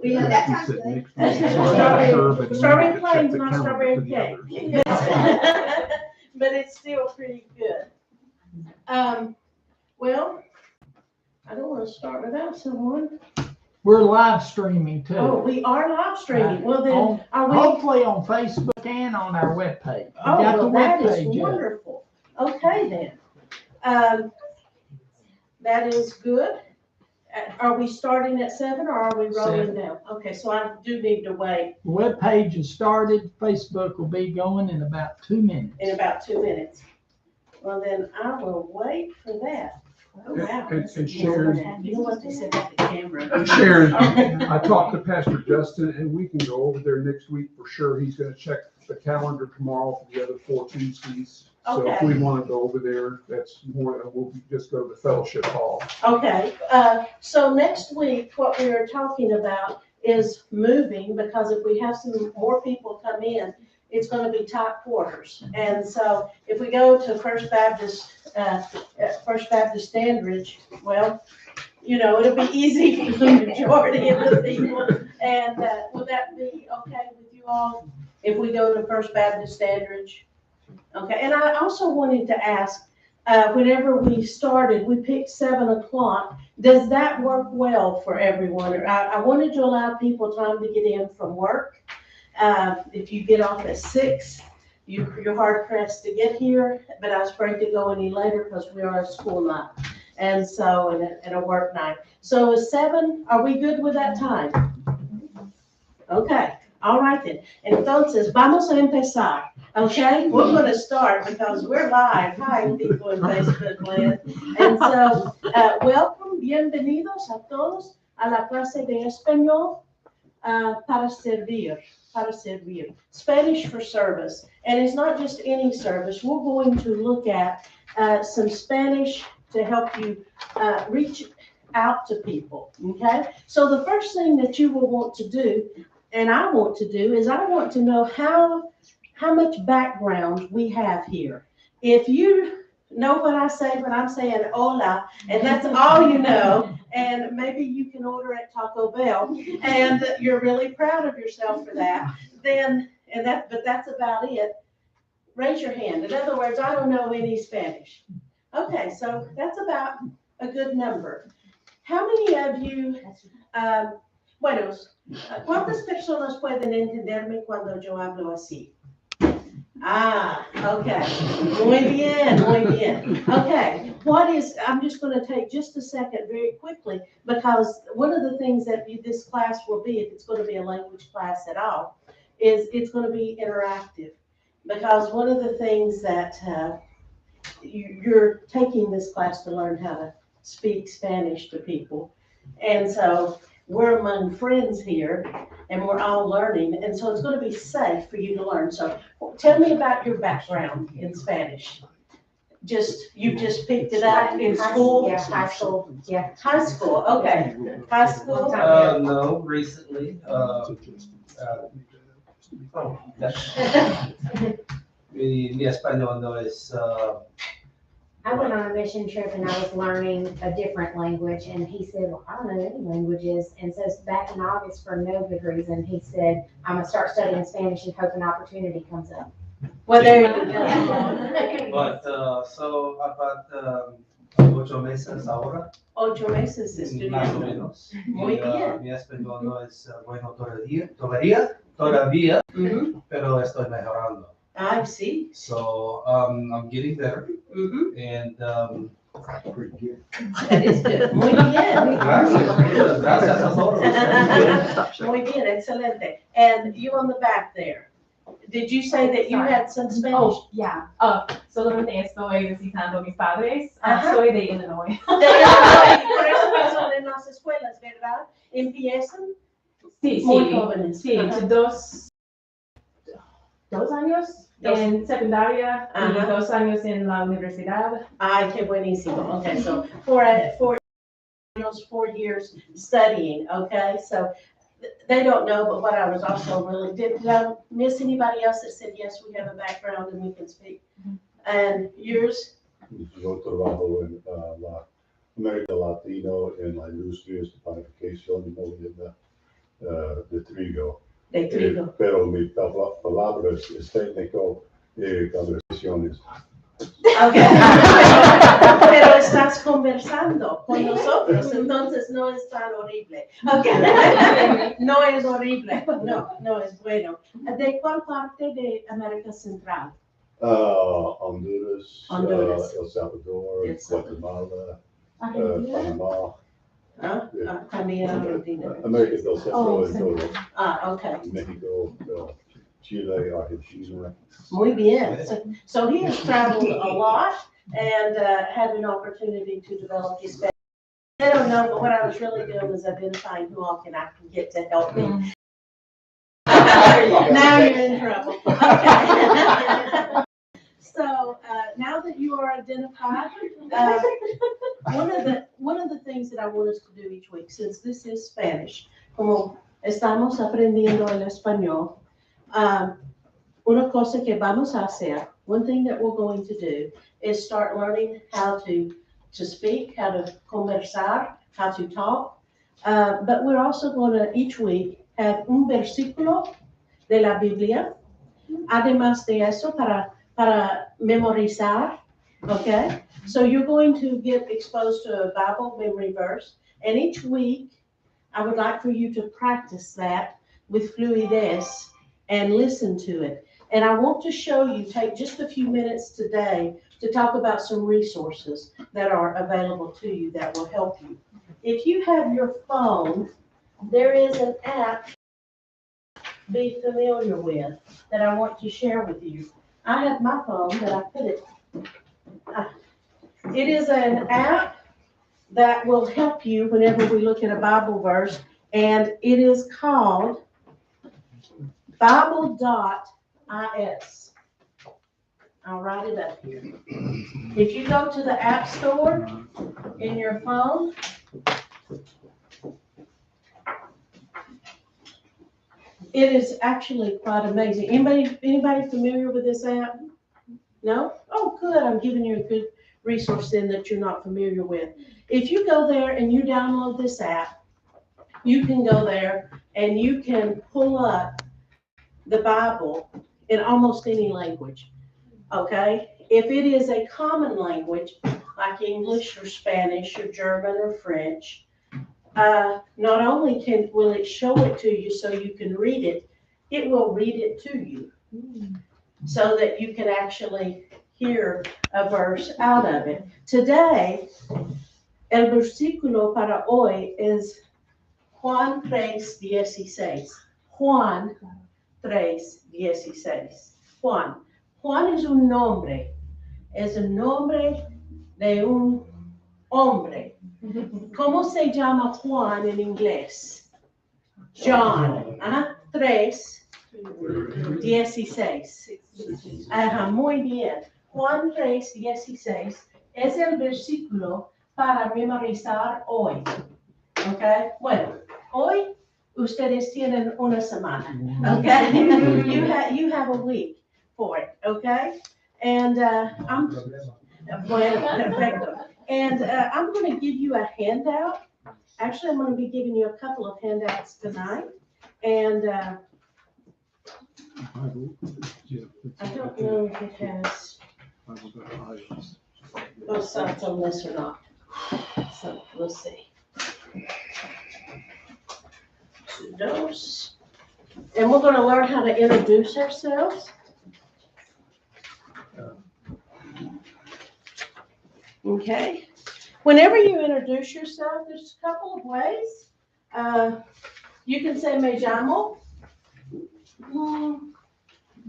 We have that That's time. next That's week. strawberry- strawberry Check plains, the not calendar strawberry for the cake. others. But it's still pretty good. Well, I don't want to start without someone. We're live streaming too. Oh, we are live streaming. Well, then, On- are we? Hopefully on Facebook and on our webpage. We Oh, got the well, that is webpage up. wonderful. Okay, then. That is good. Are we starting at 7 or are we rolling down? Okay, so I do need to wait The webpage has started. Facebook will be going in about 2 minutes. in about 2 minutes. Well, then I will wait for that. Oh, wow. And Sharon, You know what they said about the camera? and Sharon, I talked to Pastor Justin, and we can go over there next week for sure. He's gonna check the calendar tomorrow for the other 4 Tuesdays. So if Okay. we wanna go over there, that's more, we'll just go to the fellowship hall. Okay, so next week, what we are talking about is moving, because if we have some more people come in, it's gonna be tight quarters. And so if we go to First Baptist Standridge, well, you know, it'll be easy for the majority of the people. And, will that be okay with you all, if we go to First Baptist Standridge? Okay, and I also wanted to ask, whenever we started, we picked 7 o'clock. Does that work well for everyone? Or I wanted to allow people time to get in from work. If you get off at 6, you're hard pressed to get here, but I was afraid to go any later because we are a school night. And so, and a work night. So is 7, are we good with that time? Okay, all right then. Entonces, vamos a empezar. Okay, we're going to start because we're live. Hi, people in Facebook land. And so, welcome, bienvenidos a todos a la clase de español para servir. Spanish for service. And it's not just any service. We're going to look at some Spanish to help you reach out to people. Okay, so the first thing that you will want to do, and I want to do, is I want to know how much background we have here. If you know what I say when I'm saying hola, and that's all you know, and maybe you can order at Taco Bell, and you're really proud of yourself for that, then, but that's about it, raise your hand. In other words, I don't know any Spanish. Okay, so that's about a good number. How many of you, ¿cuántas personas pueden entenderme cuando yo hablo así? Okay. Muy bien, muy bien. Okay, I'm just going to take just a second very quickly, because one of the things that this class will be, if it's going to be a language class at all, is it's going to be interactive. Because one of the things that you're taking this class to learn how to speak Spanish to people. And so we're among friends here, and we're all learning, and so it's going to be safe for you to learn. So tell me about your background in Spanish. You just picked it up in school? Yeah, high school, yeah. High school, okay. High school? No, recently. Mi español no es. I went on a mission trip and I was learning a different language, and he said, well, I don't know any languages. And so back in August, for no good reason, he said, I'm gonna start studying Spanish and hope an opportunity comes up. Well, there you go. But, so about 8 meses ahora. 8 meses Más o estudiando. menos. Muy bien. Mi español no es bueno todavía, pero estoy mejorando. I see. So, I'm getting better, Mhm. and, Pretty good. That is good. Muy bien. gracias a todos. Muy bien, excelente. And you on the back there, did you say that you had some Spanish? Oh, yeah. Solamente estoy visitando mis padres. Ajá. Soy de Illinois. Por eso no son en las escuelas, ¿verdad? Empiezan Sí, muy sí. jóvenes. Sí, Ajá. 2 años en secundaria y Ajá. 2 años en la universidad. Ay, qué buenísimo. Okay, so 4 years studying, okay? So they don't know, but what I was also really, did I miss anybody else that said, yes, we have a background and we can speak? And yours? Yo trabajo en la América Latino en la industria de panificación y movienda de trigo. De trigo. Pero mi palabra es técnico de conversaciones. Okay. Pero estás conversando con nosotros, entonces no es tan horrible. Okay. No es horrible, no es bueno. ¿De cuál parte de América Central? Honduras, Honduras. El Salvador, El Salvador. Guatemala, Argentina. Panamá, También Argentina. América del Centro y todo. Okay. México, Chile, Argentina. Muy bien. So he has traveled a lot and had an opportunity to develop his Spanish. I don't know, but what I was really doing was identifying who all I can get to help me. Now you're in trouble. Okay. So now that you are identified, one of the things that I want us to do each week, since this is Spanish, como estamos aprendiendo el español, una cosa que vamos a hacer, one thing that we're going to do is start learning how to speak, how to conversar, how to talk. But we're also going to each week have un versículo de la Biblia, además de eso para memorizar, okay? So you're going to get exposed to a Bible memory verse, and each week I would like for you to practice that with fluidez and listen to it. And I want to show you, take just a few minutes today to talk about some resources that are available to you that will help you. If you have your phone, there is an app be familiar with that I want to share with you. I have my phone that I put it. It is an app that will help you whenever we look at a Bible verse, and it is called Bible.is. I'll write it up here. If you go to the App Store in your phone, it is actually quite amazing. Anybody familiar with this app? No? Oh, good. I'm giving you a good resource then that you're not familiar with. If you go there and you download this app, you can go there and you can pull up the Bible in almost any language, okay? If it is a common language, like English or Spanish or German or French, not only will it show it to you so you can read it, it will read it to you so that you can actually hear a verse out of it. Today, el versículo para hoy es Juan 3:16. Juan 3:16. Juan es un nombre de un hombre. ¿Cómo se llama Juan en inglés? John. 3:16. Muy bien. Juan 3:16 es el versículo para memorizar hoy. Okay? Bueno, hoy ustedes tienen una semana. Okay? You have a week for it. Okay? And bueno, perfecto. And I'm going to give you a handout. Actually, I'm going to be giving you a couple of handouts tonight. And I don't know if it has both sides on this or not. So we'll see. Dos. And we're going to learn how to introduce ourselves. Okay. Whenever you introduce yourself, there's a couple of ways. You can say me llamo.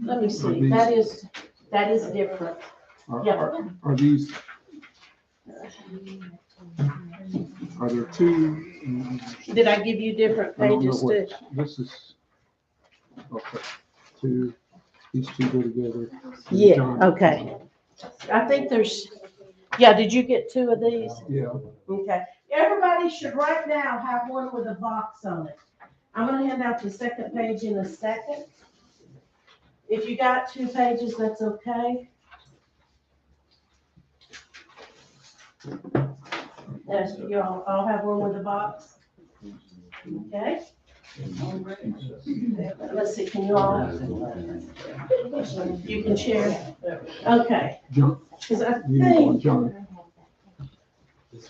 Let me see. That is different. Are these? Are there two? Did I give you different I don't know pages what, too? this is, okay, two, these two go together. Yeah, John- okay. I think there's, yeah, did you get two of these? Yeah, Okay. Everybody should right now have one with a box on it. I'm gonna hand out the second page in a second. If you got 2 pages, that's okay. Yes, you all have one with a box. Okay. Let's see, can you all? You can share? Okay. John, 'Cause I you think, want John.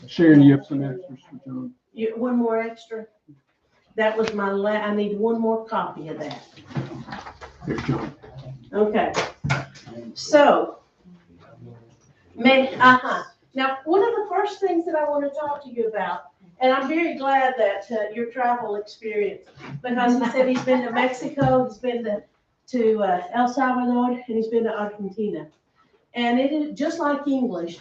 Sharon, you have some extras for John. one more extra? That was my I need one more copy of that. Here's John. Okay. So, now, one of the first things that I want to talk to you about, and I'm very glad that your travel experience, because he said he's been to Mexico, he's been to El Salvador, and he's been to Argentina. And it is just like English.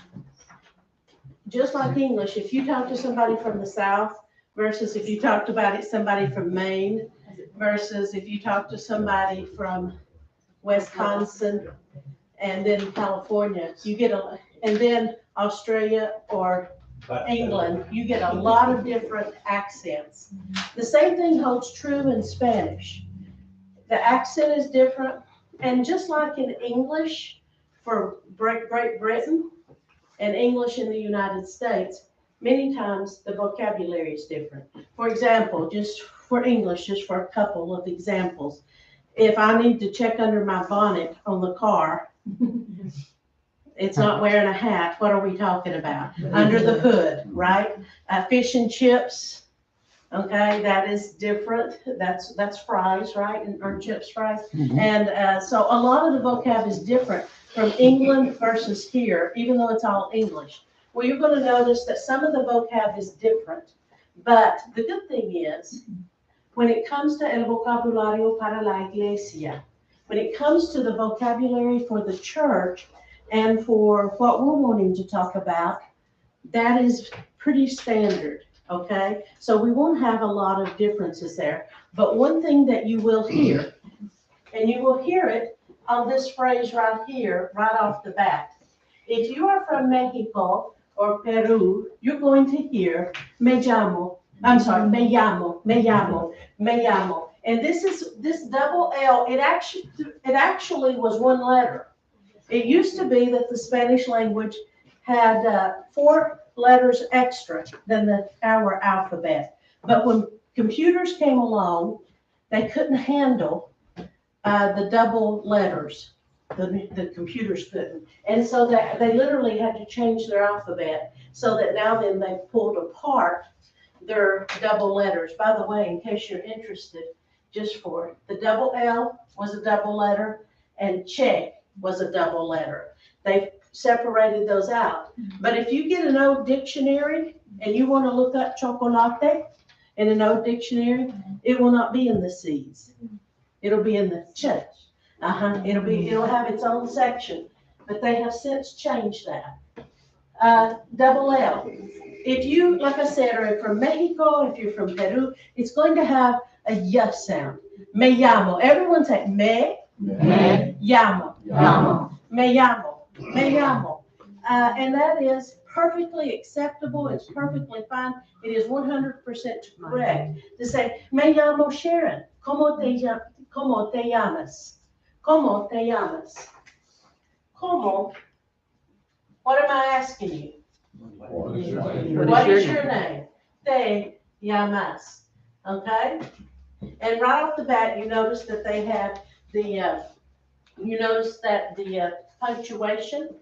Just like English, if you talk to somebody from the South versus if you talked about it, somebody from Maine versus if you talk to somebody from Wisconsin and then California, you get and then Australia or England, you get a lot of different accents. The same thing holds true in Spanish. The accent is different, and just like in English for Great Britain and English in the United States, many times the vocabulary is different. For example, just for English, just for a couple of examples, if I need to check under my bonnet on the car, it's not wearing a hat, what are we talking about? Under the hood, right? Fish and chips, okay, that is different. That's fries, right? Or chips, fries. And so a lot of the vocab is different from England versus here, even though it's all English. Well, you're going to notice that some of the vocab is different. But the good thing is, when it comes to el vocabulario para la iglesia, when it comes to the vocabulary for the church and for what we're wanting to talk about, that is pretty standard, okay? So we won't have a lot of differences there. But one thing that you will hear, and you will hear it on this phrase right here, right off the bat. If you are from Mexico or Peru, you're going to hear me llamo. I'm sorry, me llamo, me llamo, me llamo. And this double L, it actually was one letter. It used to be that the Spanish language had 4 letters extra than our alphabet. But when computers came along, they couldn't handle the double letters. The computers couldn't. And so they literally had to change their alphabet so that now then they pulled apart their double letters. By the way, in case you're interested, just for the double L was a double letter and che was a double letter. They separated those out. But if you get an old dictionary and you want to look up chocolate in an old dictionary, it will not be in the C's. It'll be in the che. It'll have its own section. But they have since changed that. Double L. If you, like I said, are from Mexico, if you're from Peru, it's going to have a y sound. Me llamo. Everyone say me llamo. Me llamo. Me llamo. And that is perfectly acceptable. It's perfectly fine. It is 100% correct to say, me llamo Sharon. ¿Cómo te llamas? ¿Cómo te llamas? ¿Cómo? What am I asking you? What is your name? Te llamas. Okay? And right off the bat, you notice that they have the punctuation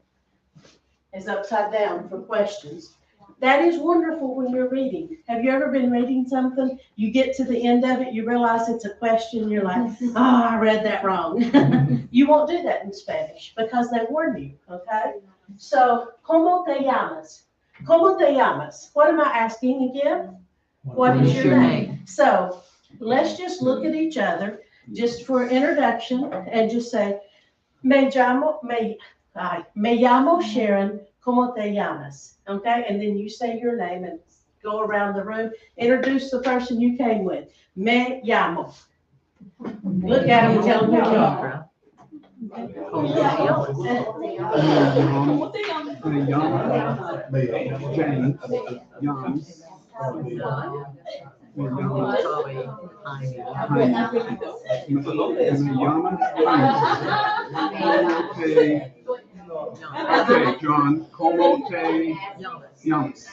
is upside down for questions. That is wonderful when you're reading. Have you ever been reading something? You get to the end of it, you realize it's a question, you're like, oh, I read that wrong. You won't do that in Spanish because they warn you, okay? So, ¿cómo te llamas? ¿Cómo te llamas? What am I asking again? What is your name? So, let's just look at each other just for introduction and just say, me llamo Sharon, ¿cómo te llamas? Okay, and then you say your name and go around the room. Introduce the person you came with. Me llamo. Look at him and tell him who you are. Okay, John, como te llamas?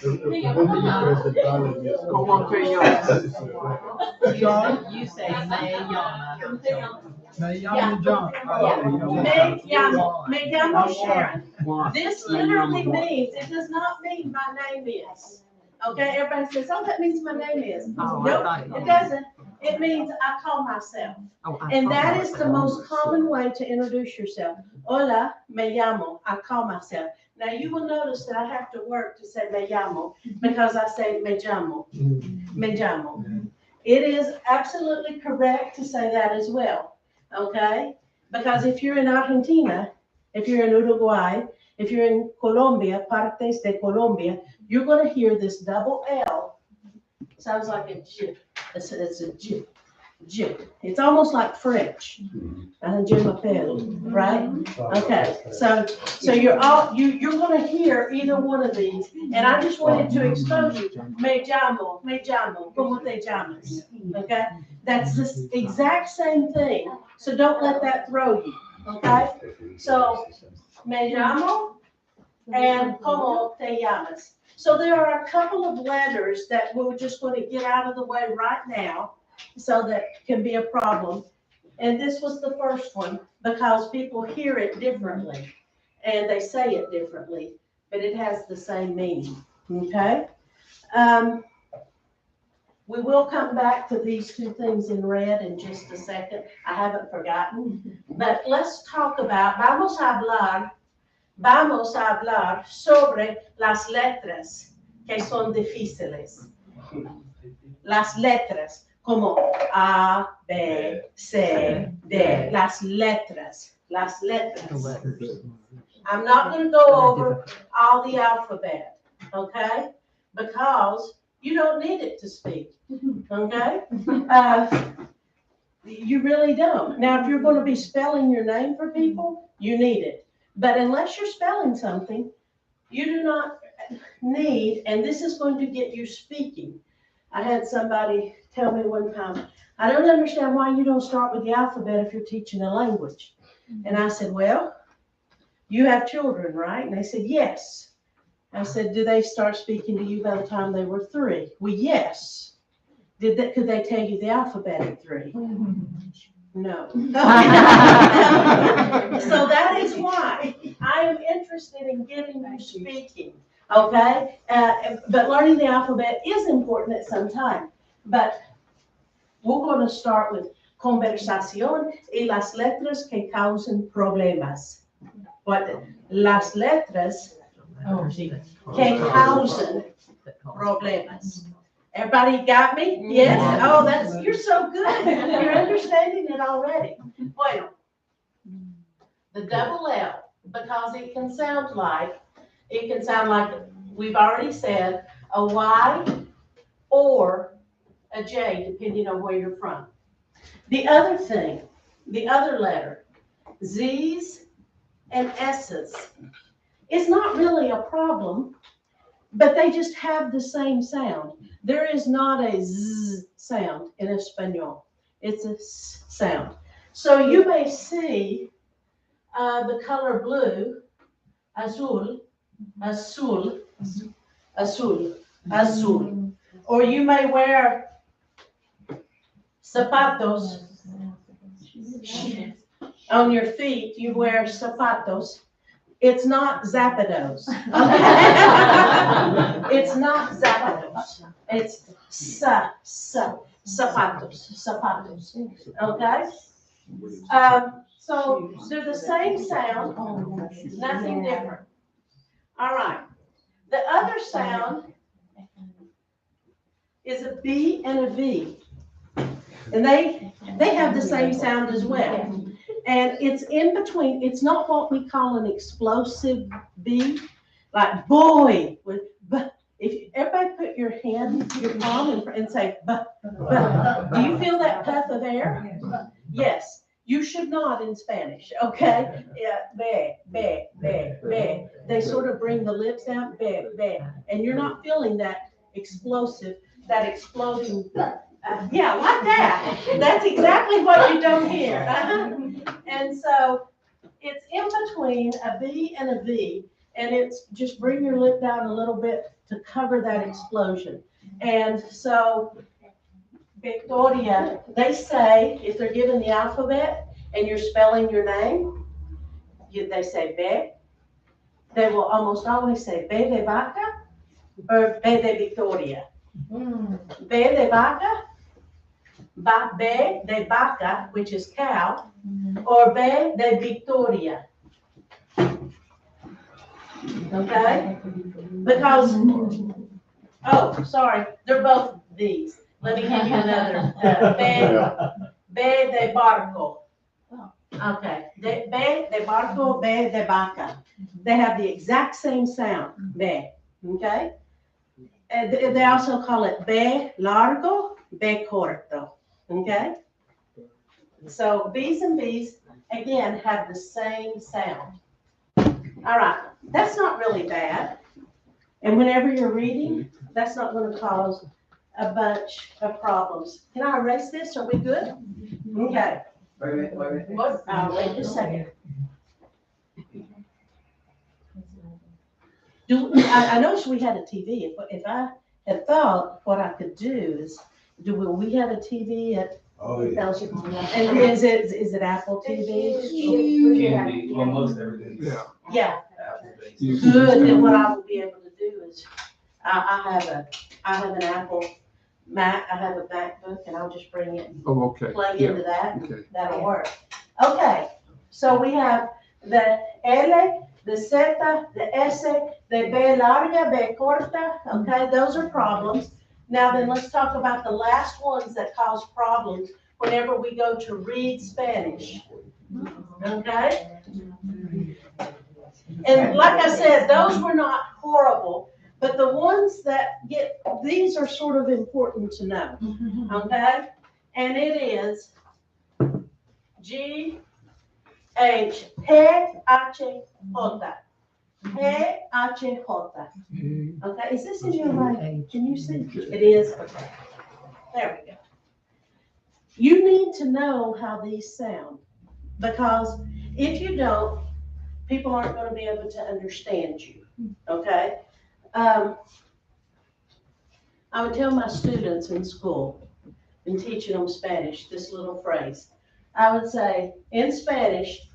Como te llamas? John, You say me llama. me llamo John. Me llamo Sharon. Juan. This Me literally llamo Juan. means, it does not mean my name is. Okay, everybody says, oh, that means my name is. Oh, I Nope, thought it doesn't. It means I call myself. And that is the most common way to introduce yourself. Hola, me llamo. I call myself. Now you will notice that I have to work to say me llamo because I say me llamo. Me llamo. It is absolutely correct to say that as well. Okay? Because if you're in Argentina, if you're in Uruguay, if you're in Colombia, partes de Colombia, you're going to hear this double L. Sounds like a J. It's a J. J. It's almost like French. Je m'appelle, right? Okay. So you're going to hear either one of these, and I just wanted to expose you. Me llamo, como te llamas? Okay. That's the exact same thing. So don't let that throw you. Okay. So me llamo and como te llamas. So there are a couple of letters that we're just going to get out of the way right now, so that can be a problem. And this was the first one because people hear it differently and they say it differently, but it has the same meaning. Okay. We will come back to these two things in red in just a second. I haven't forgotten, but let's talk about, vamos a hablar sobre las letras que son difíciles. Las letras, como A, B, C, D, las letras. I'm not going to go over all the alphabet, okay? Because you don't need it to speak, okay? You really don't. Now, if you're going to be spelling your name for people, you need it. But unless you're spelling something, you do not need, and this is going to get you speaking. I had somebody tell me one time, I don't understand why you don't start with the alphabet if you're teaching a language. And I said, well, you have children, right? And they said, yes. I said, do they start speaking to you by the time they were 3? Well, yes. Could they tell you the alphabet at 3? No. So that is why I am interested in getting you speaking, okay? But learning the alphabet is important at some time. But we're going to start with conversación y las letras que causan problemas. But las letras que causan problemas. Everybody got me? Yes? Oh, you're so good. You're understanding it already. Bueno, the double L, because it can sound like, we've already said, a Y or a J, depending on where you're from. The other thing, the other letter, Z's and S's, is not really a problem, but they just have the same sound. There is not a Z sound in Espanol. It's a S sound. So you may see the color blue, azul, azul, azul, azul. Or you may wear zapatos. On your feet, you wear zapatos. It's not zapatos. It's not zapatos. It's zapatos. Okay? So they're the same sound, nothing different. All right. The other sound is a B and a V. And they have the same sound as well. And it's in between. It's not what we call an explosive B, like boy. If everybody put your hand, your palm, and say, do you feel that puff of air? Yes. You should not in Spanish, okay? Yeah, be. They sort of bring the lips out, be. And you're not feeling that explosive, that exploding. Yeah, like that. That's exactly what you don't hear. And so it's in between a B and a V, and it's just bring your lip down a little bit to cover that explosion. And so Victoria, they say, if they're given the alphabet and you're spelling your name, they say B. They will almost always say B de vaca or B de Victoria. B de vaca, B de vaca, which is cow, or B de Victoria. Okay? Because, oh, sorry, they're both these. Let me give you another. B de barco. Okay, B de barco, B de vaca. They have the exact same sound, B. Okay? And they also call it B largo, B corto. Okay? So B's and B's, again, have the same sound. All right, that's not really bad. And whenever you're reading, that's not going to cause a bunch of problems. Can I erase this? Are we good? Okay. Wait. What? Wait just a second. I noticed we had a TV. If I had thought what I could do is, will we have a TV at, Oh, yeah. Fellowship Hall, yeah. and is it Apple TV? Can be, well, most everything. Yeah. Yeah, You- good. Then what I will be able to do is, I have an Apple Mac, I have a MacBook, and I'll just bring it and Oh, okay. plug Yeah, into that. okay. That'll work. Okay, so we have the L, the Z, the S, the B larga, B corta, okay, those are problems. Now then, let's talk about the last ones that cause problems whenever we go to read Spanish, okay? And like I said, those were not horrible, but the ones that these are sort of important to know, okay? And it is G, H, H, J. H, J. Okay, is this in your mind? Can you see? It is? Okay. There we go. You need to know how these sound, because if you don't, people aren't going to be able to understand you, okay? I would tell my students in school, in teaching them Spanish, this little phrase. I would say, in Spanish,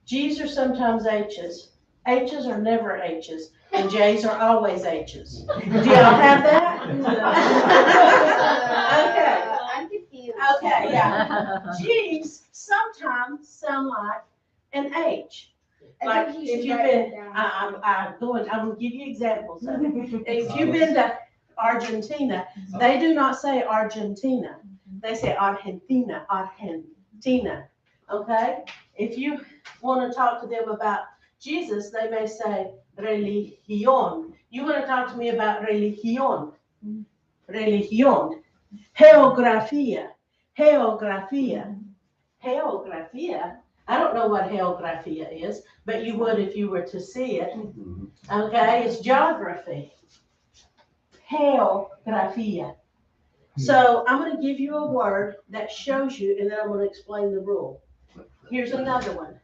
G's are sometimes H's, H's are never H's, and J's are always H's. Do y'all have that? Okay. I'm confused. Okay, yeah. G's sometimes sound like an H. Like if you've been, I'm gonna give you examples of it. If you've been to Argentina, they do not say Argentina. They say Argentina, Argentina, okay? If you want to talk to them about Jesus, they may say religión. You want to talk to me about religión, religión. Geografía, geografía, geografía. I don't know what geografía is, but you would if you were to see it. Okay, it's geography. Geografía. So I'm going to give you a word that shows you, and then I'm going to explain the rule. Here's another one.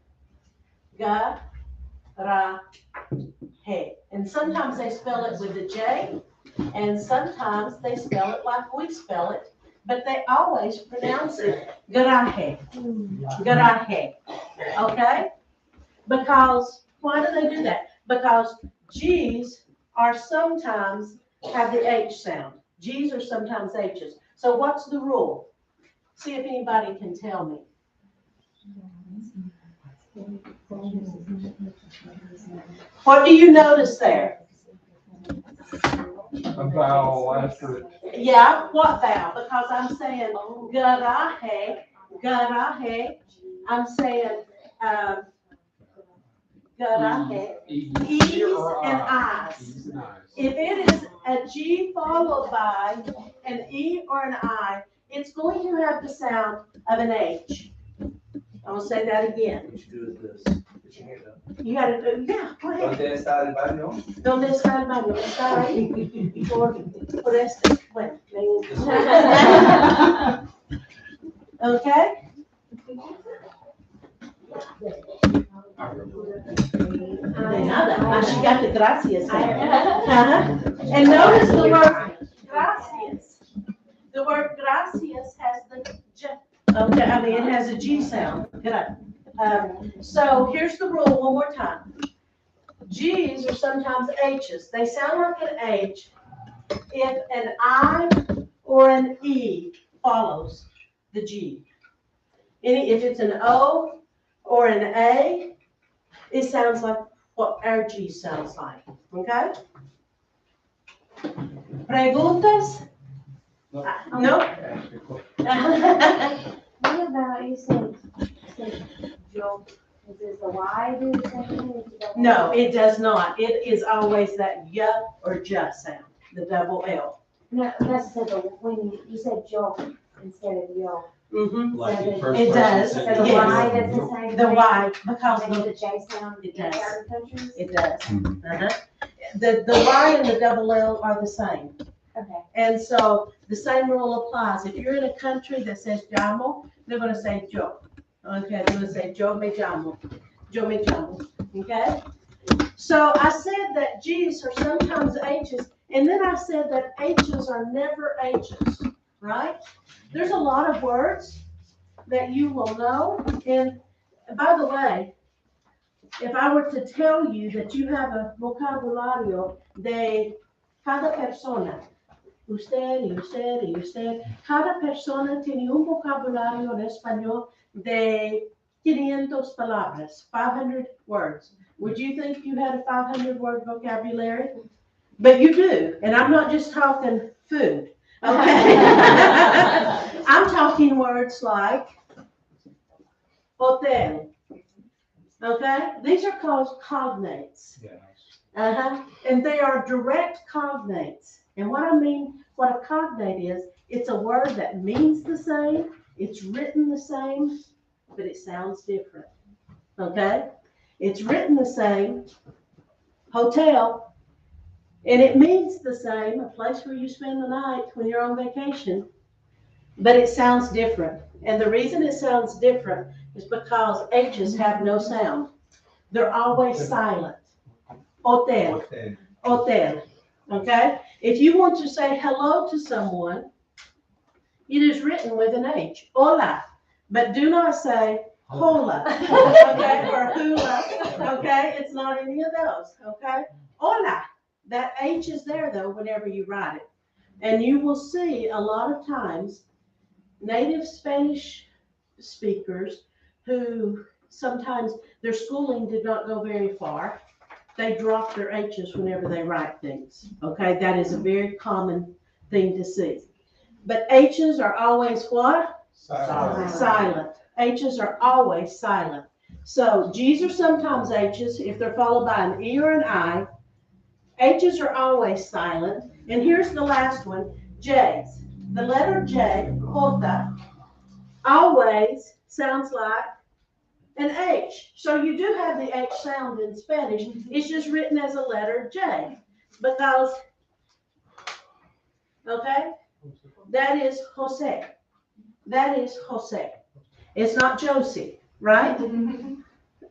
Ga, ra, he. And sometimes they spell it with a J, and sometimes they spell it like we spell it, but they always pronounce it garaje. Garaje. Okay? Because, why do they do that? Because G's are sometimes have the H sound. G's are sometimes H's. So what's the rule? See if anybody can tell me. What do you notice there? A vowel after it. Yeah, what vowel? Because I'm saying garaje, garaje. I'm saying garaje. E's and I's. E's and I's. If it is a G followed by an E or an I, it's going to have the sound of an H. I'll say that again. What you do is this. Put your hand up. You gotta do, yeah, go ahead. ¿Dónde está el baño? ¿Dónde está el baño? Está ahí. Por este, bueno, okay? De nada. Ah, she got the gracias. And notice the word gracias. The word gracias has the J. Okay, I mean, it has a G sound. So here's the rule one more time. G's are sometimes H's. They sound like an H if an I or an E follows the G. If it's an O or an A, it sounds like what our G sounds like. Okay? Preguntas? No? What about you said yo? Does the Y do the same thing? No, it does not. It is always that y or j sound, the double L. No, that's the when you said yo instead of yo. Mm-hmm. Like in It first does. person So the Yes. Y does the same thing. The Y, because Maybe the, the J sound It in does. certain countries. it does. Uh-huh. The Y and the double L are the same. Okay. And so the same rule applies. If you're in a country that says llamo, they're gonna say yo. Okay, they're gonna say yo me llamo. Yo me llamo. Okay? So I said that G's are sometimes H's, and then I said that H's are never H's, right? There's a lot of words that you will know. And by the way, if I were to tell you that you have a vocabulario de cada persona, usted y usted y usted, cada persona tiene un vocabulario en español de 500 palabras, 500 words. Would you think you had a 500-word vocabulary? But you do, and I'm not just talking food, okay? I'm talking words like hotel, okay? These are called cognates. And they are direct cognates. And what I mean, what a cognate is, it's a word that means the same, it's written the same, but it sounds different, okay? It's written the same, hotel, and it means the same, a place where you spend the night when you're on vacation, but it sounds different. And the reason it sounds different is because H's have no sound. They're always silent. Hotel, Okay. hotel, okay? If you want to say hello to someone, it is written with an H, hola, but do not say hola, okay, or hula, okay? It's not any of those, okay? Hola, that H is there though whenever you write it. And you will see a lot of times native Spanish speakers who sometimes their schooling did not go very far, they drop their H's whenever they write things, okay? That is a very common thing to see. But H's are always what? Silent. Silent. H's are always silent. So G's are sometimes H's if they're followed by an E or an I. H's are always silent. And here's the last one, J's. The letter J, jota, always sounds like an H. So you do have the H sound in Spanish. It's just written as a letter J. Because, okay, that is Jose. That is Jose. It's not Josie, right?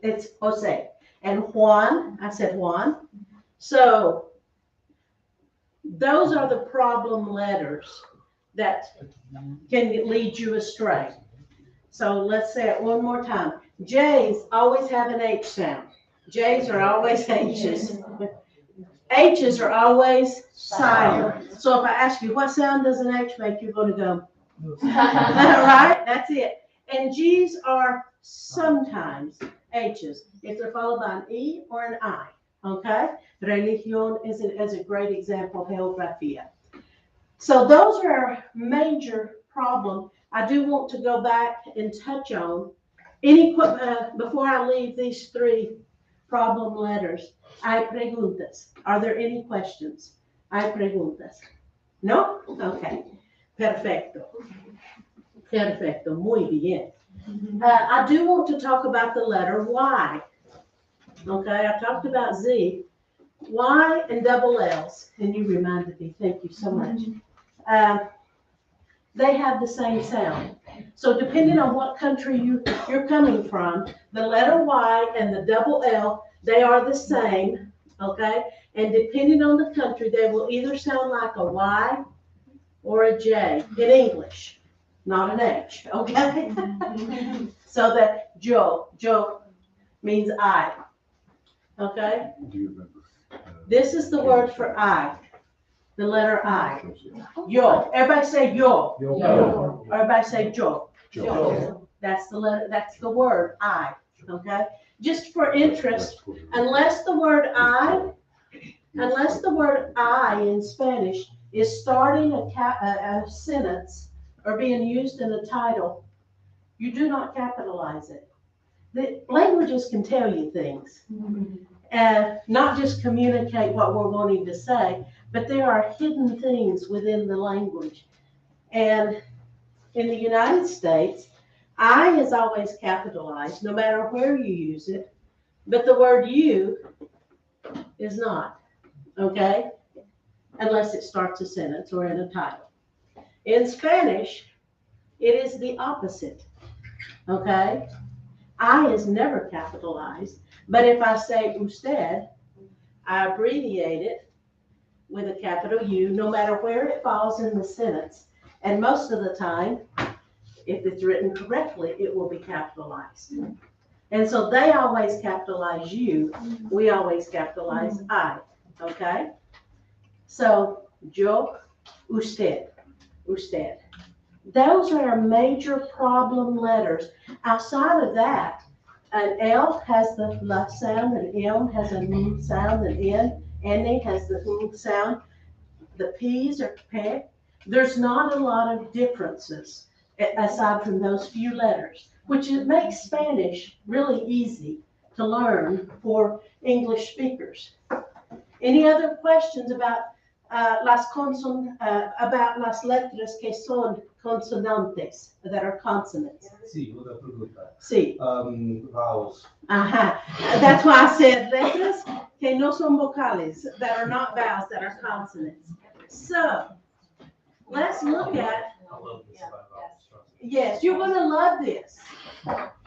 It's Jose. And Juan, I said Juan. So those are the problem letters that can lead you astray. So let's say it one more time. J's always have an H sound. J's are always H's. H's are always silent. So if I ask you, what sound does an H make? You're going to go, right? That's it. And G's are sometimes H's if they're followed by an E or an I. Okay? Religión is a great example, geografía. So those are our major problems. I do want to go back and touch on any, before I leave these three problem letters. Hay preguntas. Are there any questions? Hay preguntas. No? Okay. Perfecto. Perfecto. Muy bien. I do want to talk about the letter Y. Okay, I talked about Z. Y and double L's, and you reminded me. Thank you so much. they have the same sound. So depending on what country you're coming from, the letter Y and the double L, they are the same, okay? And depending on the country, they will either sound like a Y or a J in English, not an H, okay? So that Joe means I, okay? Do you remember? This is the word for I, the letter I. Yo, everybody say yo. Yo. Everybody say Joe. Joe. That's the letter, that's the word I, okay? Just for interest, unless the word I in Spanish is starting a sentence or being used in a title, you do not capitalize it. The languages can tell you things, and not just communicate what we're wanting to say, but there are hidden things within the language. And in the United States, I is always capitalized, no matter where you use it, but the word you is not, okay? Unless it starts a sentence or in a title. In Spanish, it is the opposite, okay? I is never capitalized, but if I say usted, I abbreviate it with a capital U, no matter where it falls in the sentence. And most of the time, if it's written correctly, it will be capitalized. And so they always capitalize you, we always capitalize I, okay? So, yo, usted. Those are our major problem letters. Outside of that, an L has the L sound, an M has a M sound, an N has the M sound. The P's are P. There's not a lot of differences aside from those few letters, which makes Spanish really easy to learn for English speakers. Any other questions about about las letras que son consonantes, that are consonants? Sí, una pregunta. Sí. Vowels. Ajá. That's why I said letras que no son vocales, that are not vowels, that are consonants. So, let's look at, I love this about vowels. trust me. yes, you're going to love this.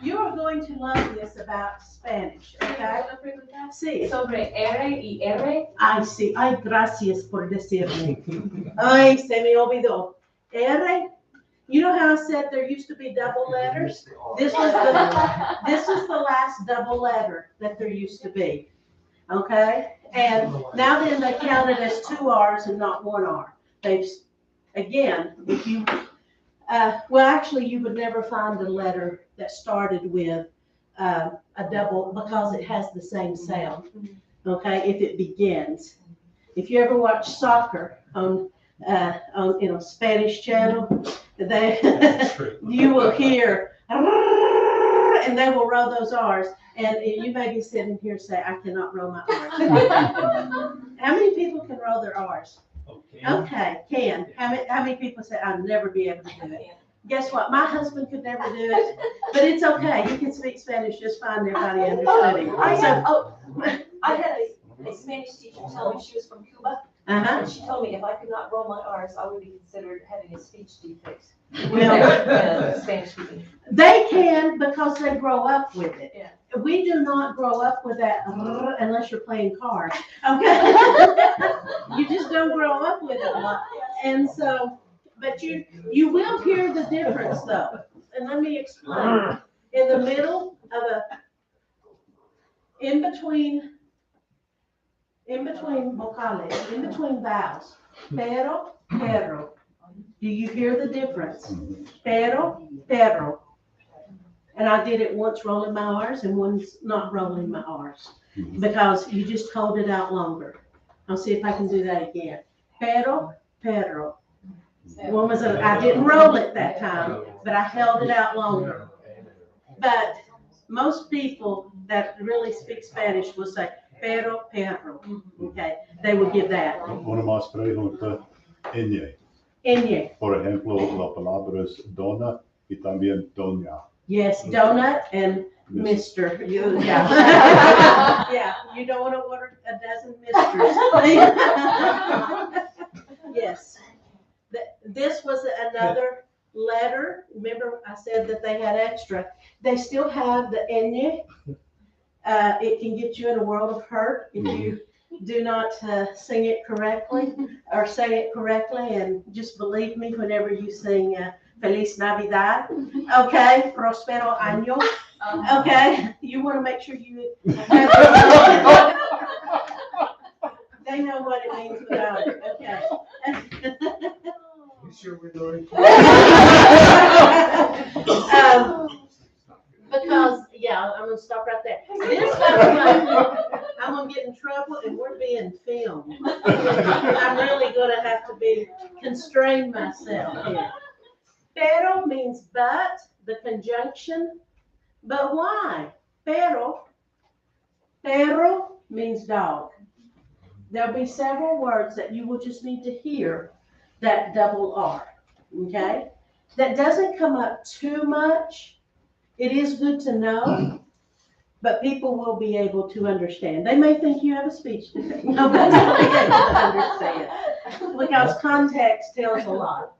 You are going to love this about Spanish, okay? Sí. Sobre R y R. Ay, sí. Ay, gracias por decirme. Ay, se me olvidó. R, you know how I said there used to be double letters? This was the last double letter that there used to be, okay? And now then they count it as 2 R's and not 1 R. Again, if you, well, actually, you would never find a letter that started with a double because it has the same sound, okay, if it begins. If you ever watch soccer on Spanish channel, you will hear, and they will roll those R's, and you may be sitting here saying, I cannot roll my R's. How many people can roll their R's? Okay, can. How many people say, I'll never be able to do it? Guess what? My husband could never do it, but it's okay. You can speak Spanish just fine. Everybody understood it. I had a Spanish teacher tell me she was from Cuba, and she told me if I could not roll my R's, I would be considered having a speech defect. Well, Spanish speaking. they can because they grow up with it. Yeah. We do not grow up with that unless you're playing cards. Okay, you just don't grow up with it, and so. But you will hear the difference though, and let me explain. In the middle of in between vocales, in between vowels, pero, perro. Do you hear the difference? Pero, perro. And I did it once rolling my R's and once not rolling my R's because you just hold it out longer. I'll see if I can do that again. Pero, perro. One was I didn't roll it that time, but I held it out longer. But most people that really speak Spanish will say pero, perro. Okay, they will give that. Una más pregunta. Ñ. Por ejemplo, la palabra es dona y también doña. Yes, donut and Mr. Yeah. Yeah, you don't want to order a dozen misters. Yes. this was another letter. Remember, I said that they had extra. They still have the enye. It can get you in a world of hurt if you do not sing it correctly or say it correctly. And just believe me whenever you sing Feliz Navidad, okay, Prospero Año, okay, you want to make sure you have they know what it means without it, okay. You sure we're doing? Because, yeah, I'm gonna stop right there. This time, I'm gonna get in trouble and we're being filmed. I'm really gonna have to constrain myself here. Pero means but, the conjunction, but why? Pero means dog. There'll be several words that you will just need to hear that double R, okay? That doesn't come up too much. It is good to know, but people will be able to understand. They may think you have a speech defect. Nobody will be able to understand because context tells a lot.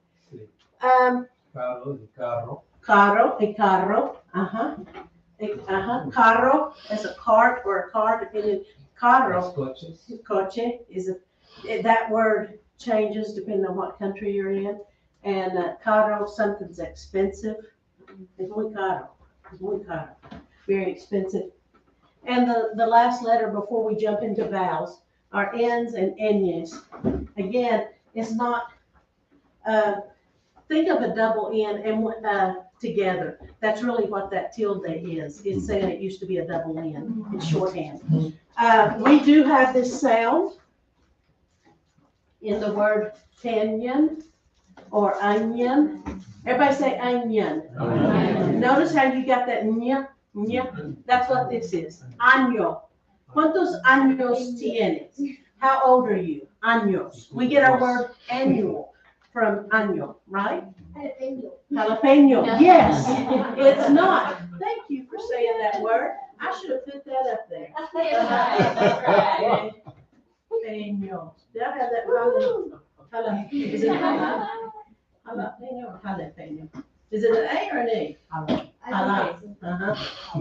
Carro, y carro. Carro, a carro, carro is a cart or a car, depending. Carro, Los coches. coche is that word changes depending on what country you're in. And carro, something's expensive. Es muy caro. Very expensive. And the last letter before we jump into vowels are N's and Ny's. Again, it's not, think of a double N and together. That's really what that tilde is. It's saying it used to be a double N. It's shorthand. We do have this sound in the word canyon or onion. Everybody say onion. Notice how you got that nya. That's what this is. Año. ¿Cuántos años tienes? How old are you? Años. We get our word annual from año, right? Jalapeno. Yes. It's not. Thank you for saying that word. I should have put that up there. Jalapeno. Did I have that wrong? Is it jalapeno or jalapeno? Is it an A or an E?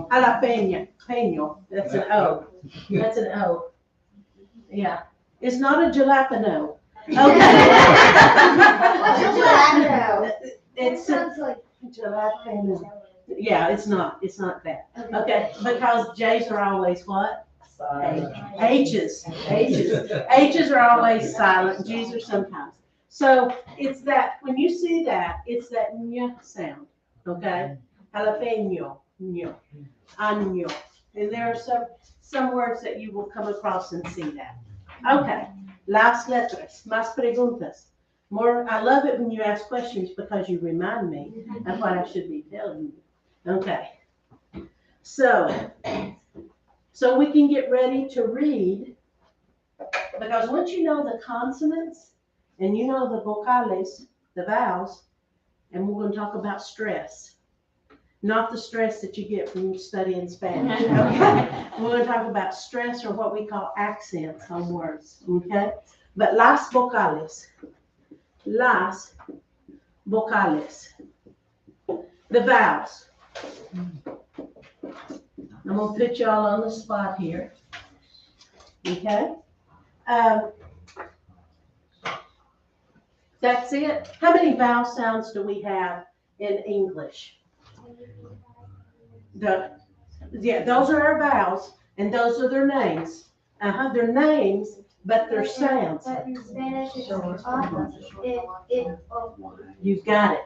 Jalapeno. Peño. That's an O. That's an O. Yeah. It's not a jalapeno. Okay. It sounds like jalapeno. Yeah, it's not. It's not that. Okay, because J's are always what? H's. H's are always silent. G's are sometimes. So it's that, when you see that, it's that ñ sound, okay? Jalapeno, ñ, año. And there are some words that you will come across and see that. Okay, las letras, más preguntas. More, I love it when you ask questions because you remind me of what I should be telling you. Okay, so we can get ready to read, because once you know the consonants and you know the vocales, the vowels, and we're going to talk about stress, not the stress that you get from studying Spanish, okay? We're going to talk about stress, or what we call accents on words, okay? But las vocales, the vowels. I'm going to put you all on the spot here. Okay? That's it. How many vowel sounds do we have in English? Yeah, those are our vowels, and those are their names. They're names, but they're sounds. But in Spanish, it's You've got it.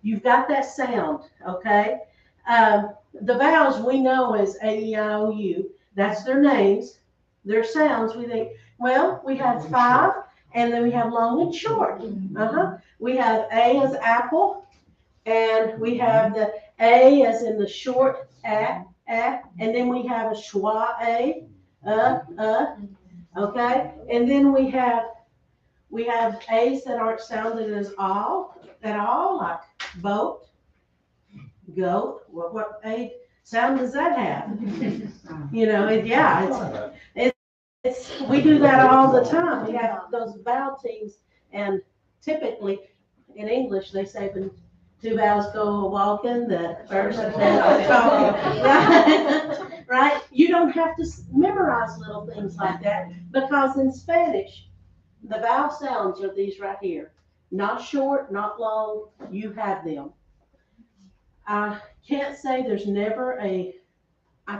You've got that sound, okay? The vowels we know as A-E-I-O-U. That's their names. Their sounds, we think, well, we have 5, and then we have long and short. We have A as apple, and we have the A as in the short A, and then we have a schwa A, okay? And then we have A's that aren't sounded as all, at all, like boat, goat. What A sound does that have? You know, we do that all the time. We have those vowel teams, and typically, in English, they say when two vowels go a-walking, the first vowel talking. Right? Right? You don't have to memorize little things like that, because in Spanish, the vowel sounds are these right here. Not short, not long, you have them. I can't say there's never I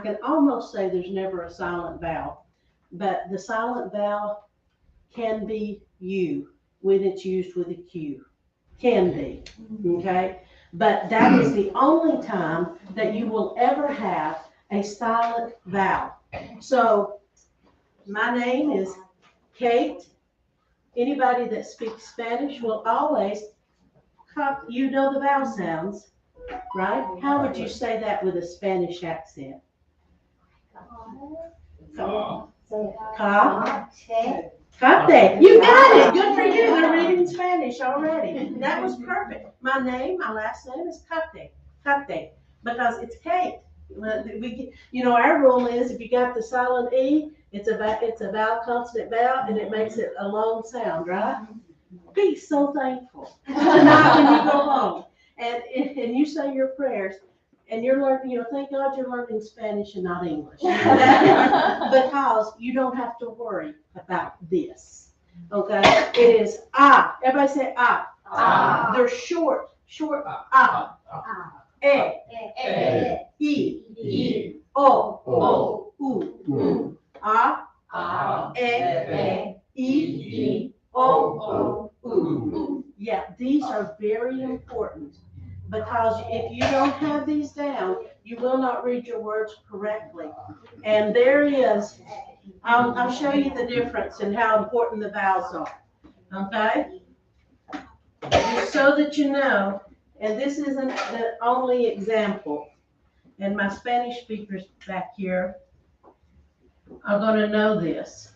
can almost say there's never a silent vowel, but the silent vowel can be U when it's used with a Q. Can be, okay? But that is the only time that you will ever have a silent vowel. So my name is Kate. Anybody that speaks Spanish will always, you know the vowel sounds, right? How would you say that with a Spanish accent? Ka. Cate. You got it. Good for you. They're reading Spanish already. That was perfect. My name, my last name is Cate. Cate. Because it's Kate. Our rule is if you got the silent E, it's a vowel, consonant vowel, and it makes it a long sound, right? Be so thankful tonight when you go home and you say your prayers and you're learning, thank God you're learning Spanish and not English. Because you don't have to worry about this. Okay? It is ah. Everybody say ah. Ah. They're short ah. E, o, u, ah, e, o, u. Yeah, these are very important, because if you don't have these down, you will not read your words correctly. And there is, I'll show you the difference in how important the vowels are. Okay? Just so that you know, and this isn't the only example, and my Spanish speakers back here are going to know this.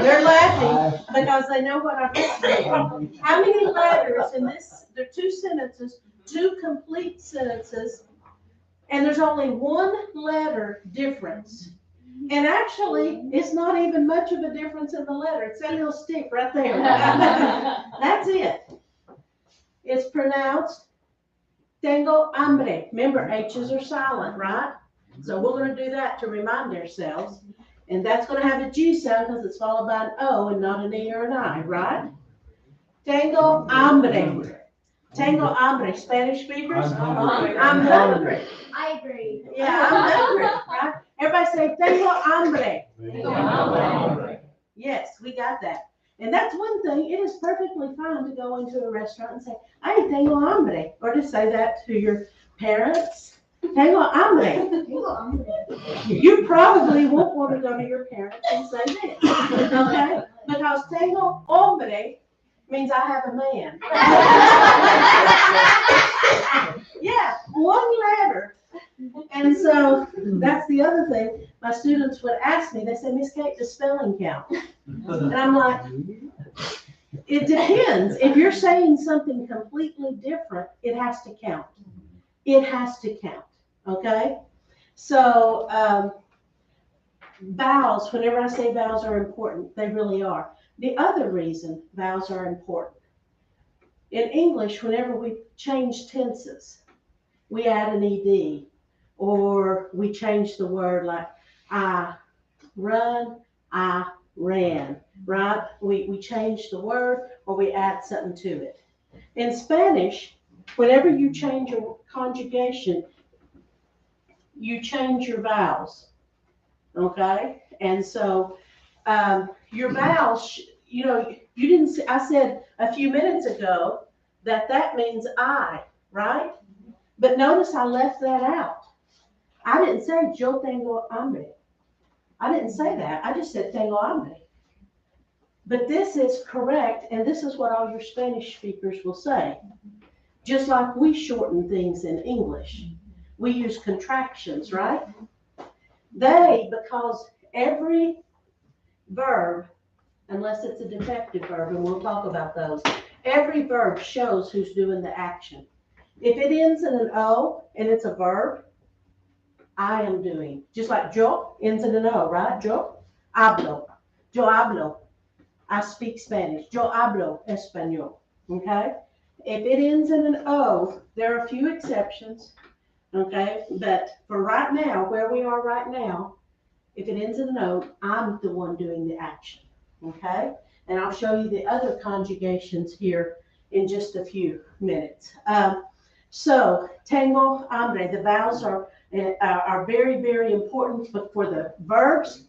They're laughing because they know what I'm saying. How many letters in this? There are two sentences, two complete sentences, and there's only one letter difference. And actually, it's not even much of a difference in the letter. It's that little stick right there. That's it. It's pronounced tengo hambre. Remember, H's are silent, right? So we're going to do that to remind ourselves. And that's going to have a G sound because it's followed by an O and not an E or an I, right? Tengo hambre. Tengo hambre. Spanish speakers? I'm hungry. I'm hungry. I agree. Yeah, I'm hungry, right? Everybody say, tengo hambre. Yes, we got that. And that's one thing. It is perfectly fine to go into a restaurant and say, ay, tengo hambre. Or to say that to your parents. Tengo hambre. You probably won't want to go to your parents and say this, okay? Because tengo hambre means I have a man. Yeah, one letter. And so that's the other thing. My students would ask me, they say, Miss Kate, does spelling count? And I'm like, it depends. If you're saying something completely different, it has to count. It has to count, okay? So vowels, whenever I say vowels are important, they really are. The other reason vowels are important. In English, whenever we change tenses, we add an ED, or we change the word like I run, I ran, right? We change the word or we add something to it. In Spanish, whenever you change your conjugation, you change your vowels, okay? And so your vowels, you didn't say, I said a few minutes ago that means I, right? But notice I left that out. I didn't say yo tengo hambre. I didn't say that. I just said tengo hambre. But this is correct, and this is what all your Spanish speakers will say. Just like we shorten things in English. We use contractions, right? Because every verb, unless it's a defective verb, and we'll talk about those, every verb shows who's doing the action. If it ends in an O and it's a verb, I am doing. Just like yo ends in an O, right? Yo hablo. Yo hablo. I speak Spanish. Yo hablo español. Okay? If it ends in an O, there are a few exceptions. Okay? But for right now, where we are right now, if it ends in an O, I'm the one doing the action. Okay? And I'll show you the other conjugations here in just a few minutes. So, tengo hambre. The vowels are very, very important for the verbs,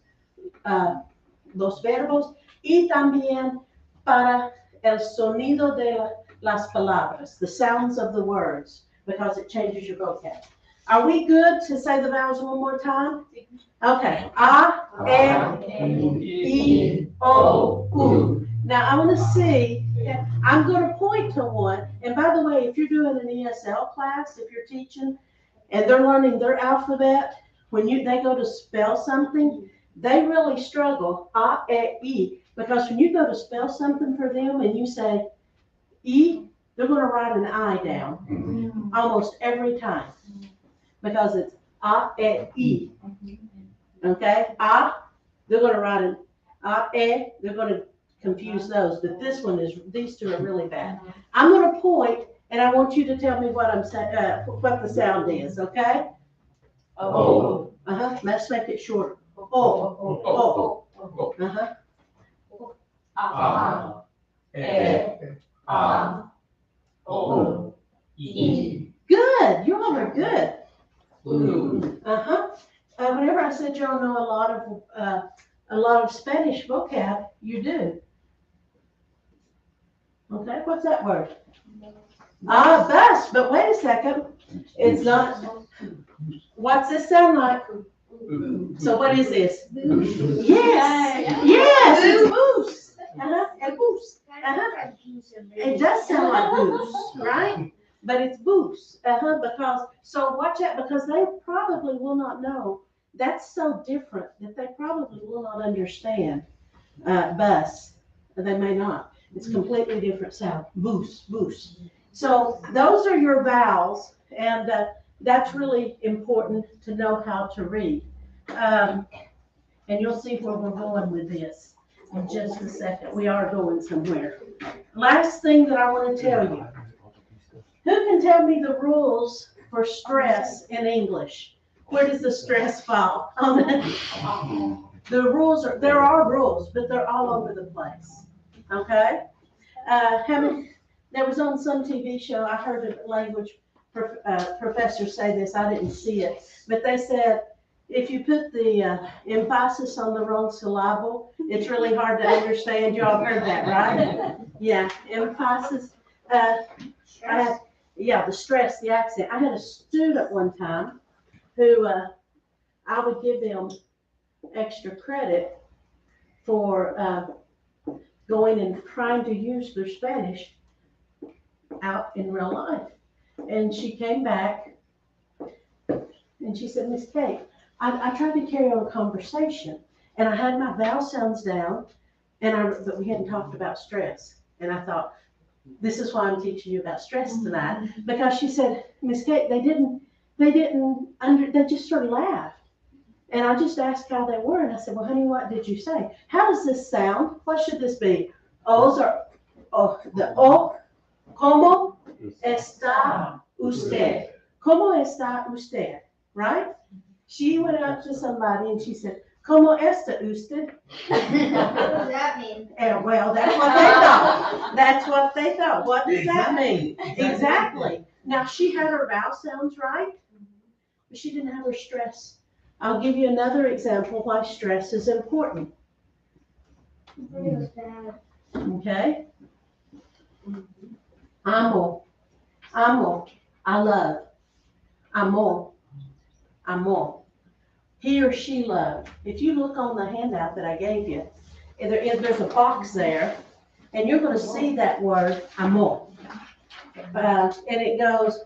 los verbos, y también para el sonido de las palabras, the sounds of the words, because it changes your vocab. Are we good to say the vowels one more time? Okay. A, E, I, O, U. Now I want to see, I'm going to point to one. And by the way, if you're doing an ESL class, if you're teaching and they're learning their alphabet, when they go to spell something, they really struggle, A, E, because when you go to spell something for them and you say E, they're going to write an I down almost every time because it's A, E. Okay? A, they're going to write an A, they're going to confuse those, but these two are really bad. I'm going to point, and I want you to tell me what what the sound is, okay? Oh. Let's make it shorter. Oh. Ah. Oh. Good. You all are good. Whenever I said y'all know a lot of Spanish vocab, you do. Okay, what's that word? Bus, but wait a second. It's not. What's this sound like? So what is this? Yes, it's boost. And boost. It does sound like boost, right? But it's boost, because, so watch out, because they probably will not know. That's so different that they probably will not understand bus. They may not. It's completely different sound. Boost, boost. So those are your vowels, and that's really important to know how to read. And you'll see where we're going with this in just a second. We are going somewhere. Last thing that I want to tell you. Who can tell me the rules for stress in English? Where does the stress fall? The rules there are rules, but they're all over the place. Okay? There was on some TV show, I heard a language professor say this, I didn't see it, but they said, if you put the emphasis on the wrong syllable, it's really hard to understand. You all heard that, right? Yeah, emphasis. The stress, the accent. I had a student one time who I would give them extra credit for going and trying to use their Spanish out in real life. And she came back and she said, Miss Kate, I tried to carry on a conversation and I had my vowel sounds down, but we hadn't talked about stress. And I thought, this is why I'm teaching you about stress tonight, because she said, Miss Kate, they just sort of laughed. And I just asked how they were, and I said, well, honey, what did you say? How does this sound? What should this be? O's are, the O, ¿cómo está usted? ¿Cómo está usted? Right? She went up to somebody and she said, ¿Cómo está usted? What does that mean? Well, that's what they thought. That's what they thought. What does that mean? Exactly. Now, she had her vowel sounds right, but she didn't have her stress. I'll give you another example why stress is important. Okay? Amo. Amo. I love. Amor. Amor. He or she loved. If you look on the handout that I gave you, there's a box there, and you're going to see that word, amor. And it goes,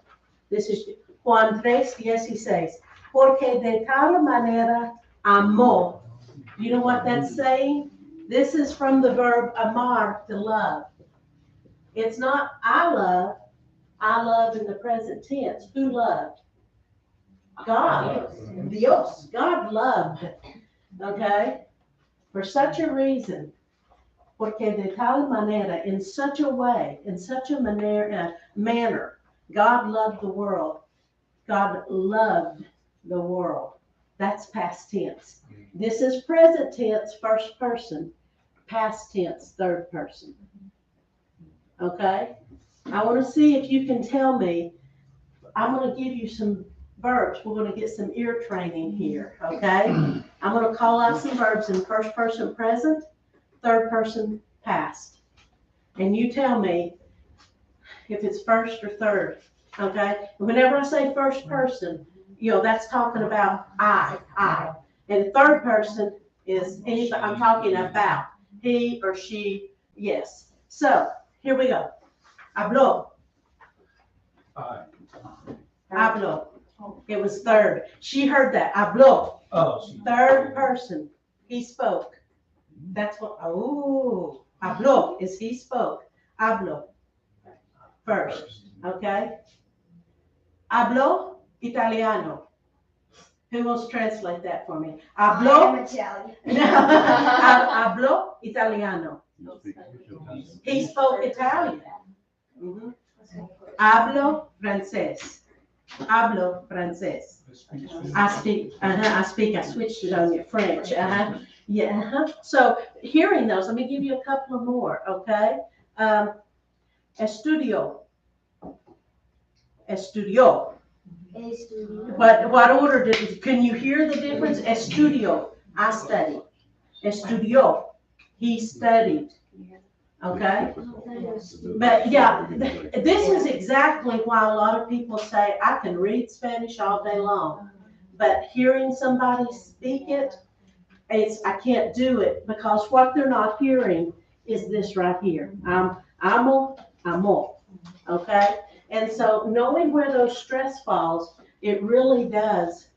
this is Juan 3:16. Porque de tal manera amó. You know what that's saying? This is from the verb amar, to love. It's not I love, I love in the present tense. Who loved? God. Dios. God loved. Okay? For such a reason. Porque de tal manera, in such a way, in such a manner, God loved the world. God loved the world. That's past tense. This is present tense, first person. Past tense, third person. Okay? I want to see if you can tell me. I'm going to give you some verbs. We're going to get some ear training here. Okay? I'm going to call out some verbs in first person present, third person past. And you tell me if it's first or third. Okay? Whenever I say first person, that's talking about I. And third person is anybody I'm talking about. He or she, yes. So, here we go. Habló. Habló. It was third. She heard that. Habló. Third person. He spoke. That's what, habló is he spoke. Habló. First. Okay? Habló italiano. Who wants to translate that for me? Habló. I'm Italian. Habló italiano. He spoke Italian. Mm-hmm. Hablo francés. Hablo francés. I switched it on you, French. Yeah. So hearing those, let me give you a couple of more, okay? Estudio. What order can you hear the difference? Estudio, I studied. Estudió, he studied. Okay? But yeah, this is exactly why a lot of people say, I can read Spanish all day long, but hearing somebody speak it, I can't do it, because what they're not hearing is this right here. Amo, amor. Okay? And so knowing where those stress falls, it really does,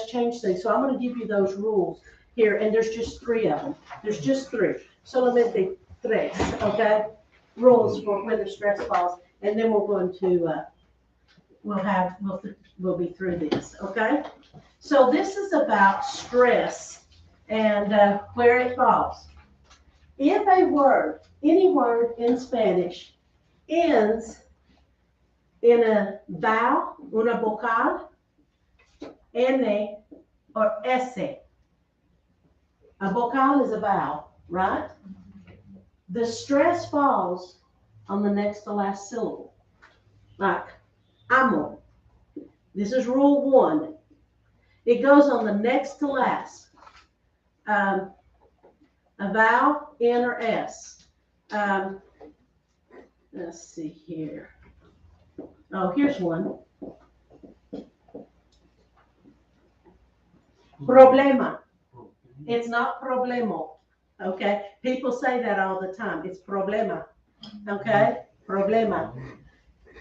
change things. So I'm going to give you those rules here, and there's just 3 of them. There's just 3. Solamente 3, okay? Rules for when the stress falls, and then we're going to, we'll be through this, okay? So this is about stress and where it falls. If a word, any word in Spanish, ends in a vowel, una vocal, N or S. A vocal is a vowel, right? The stress falls on the next to last syllable. Like amo. This is rule 1. It goes on the next to last. A vowel, N or S. Let's see here. Oh, here's one. Problema. It's not problemo. Okay? People say that all the time. It's problema. Okay? Problema.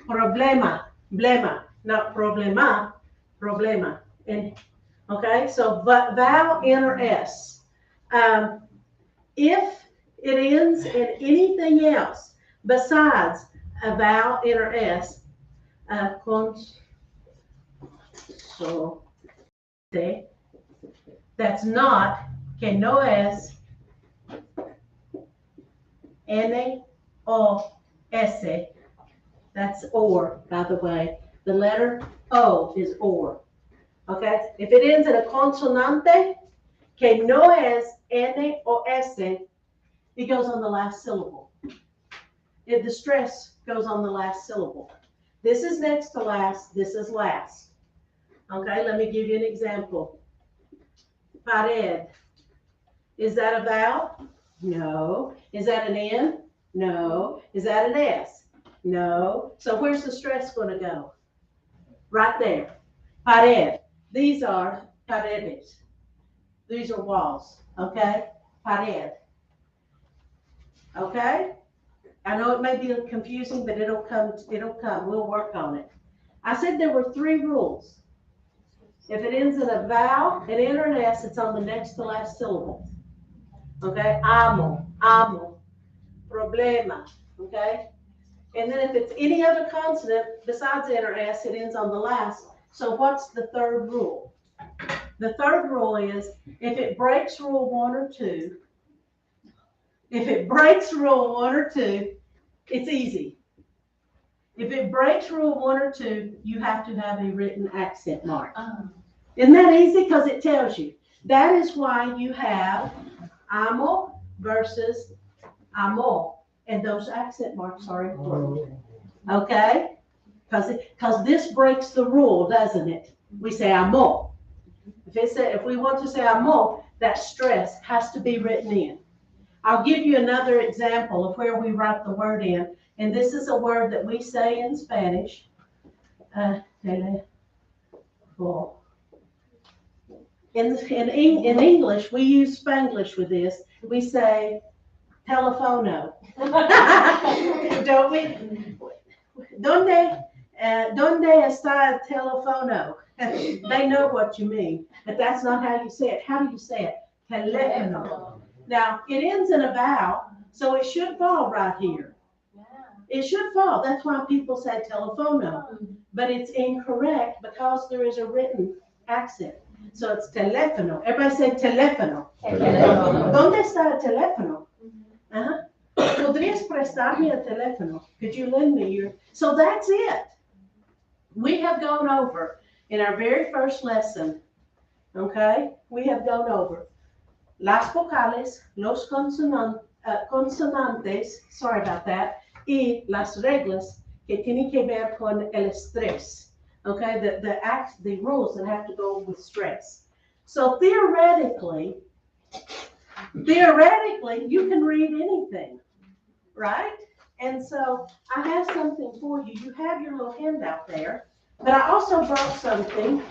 Problema. Blema. Not problema. Problema. And okay? So vowel, N or S. If it ends in anything else besides a vowel, N or S, that's not, que no es, N O S. That's or, by the way. The letter O is or. Okay? If it ends in a consonante, que no es N o S, it goes on the last syllable. If the stress goes on the last syllable. This is next to last, this is last. Okay, let me give you an example. Pared. Is that a vowel? No. Is that an N? No. Is that an S? No. So where's the stress going to go? Right there. Pared. These are paredes. These are walls. Okay? Pared. Okay? I know it may be confusing, but it'll come. We'll work on it. I said there were 3 rules. If it ends in a vowel, an N or an S, it's on the next to last syllable. Okay? Amo, amo, problema. Okay? And then if it's any other consonant besides N or S, it ends on the last. So what's the third rule? The third rule is if it breaks rule 1 or 2, it's easy. If it breaks rule 1 or 2, you have to have a written accent mark. Isn't that easy? Because it tells you. That is why you have amo versus amo. And those accent marks are important. Okay? Because this breaks the rule, doesn't it? We say amo. If we want to say amo, that stress has to be written in. I'll give you another example of where we write the word in. And this is a word that we say in Spanish. In English, we use Spanglish with this. We say telefono. Don't we? ¿Dónde está el teléfono? They know what you mean, but that's not how you say it. How do you say it? Teléfono. Now, it ends in a vowel, so it should fall right here. It should fall. That's why people say telefono, but it's incorrect because there is a written accent. So it's teléfono. Everybody say teléfono. ¿Dónde está el teléfono? ¿Podrías prestarme el teléfono? Could you lend me your? So that's it. We have gone over in our very first lesson, okay? We have gone over las vocales, los consonantes, sorry about that, y las reglas que tienen que ver con el estrés, okay? The rules that have to go with stress. So theoretically, you can read anything, right? And so I have something for you. You have your little handout there, but I also brought something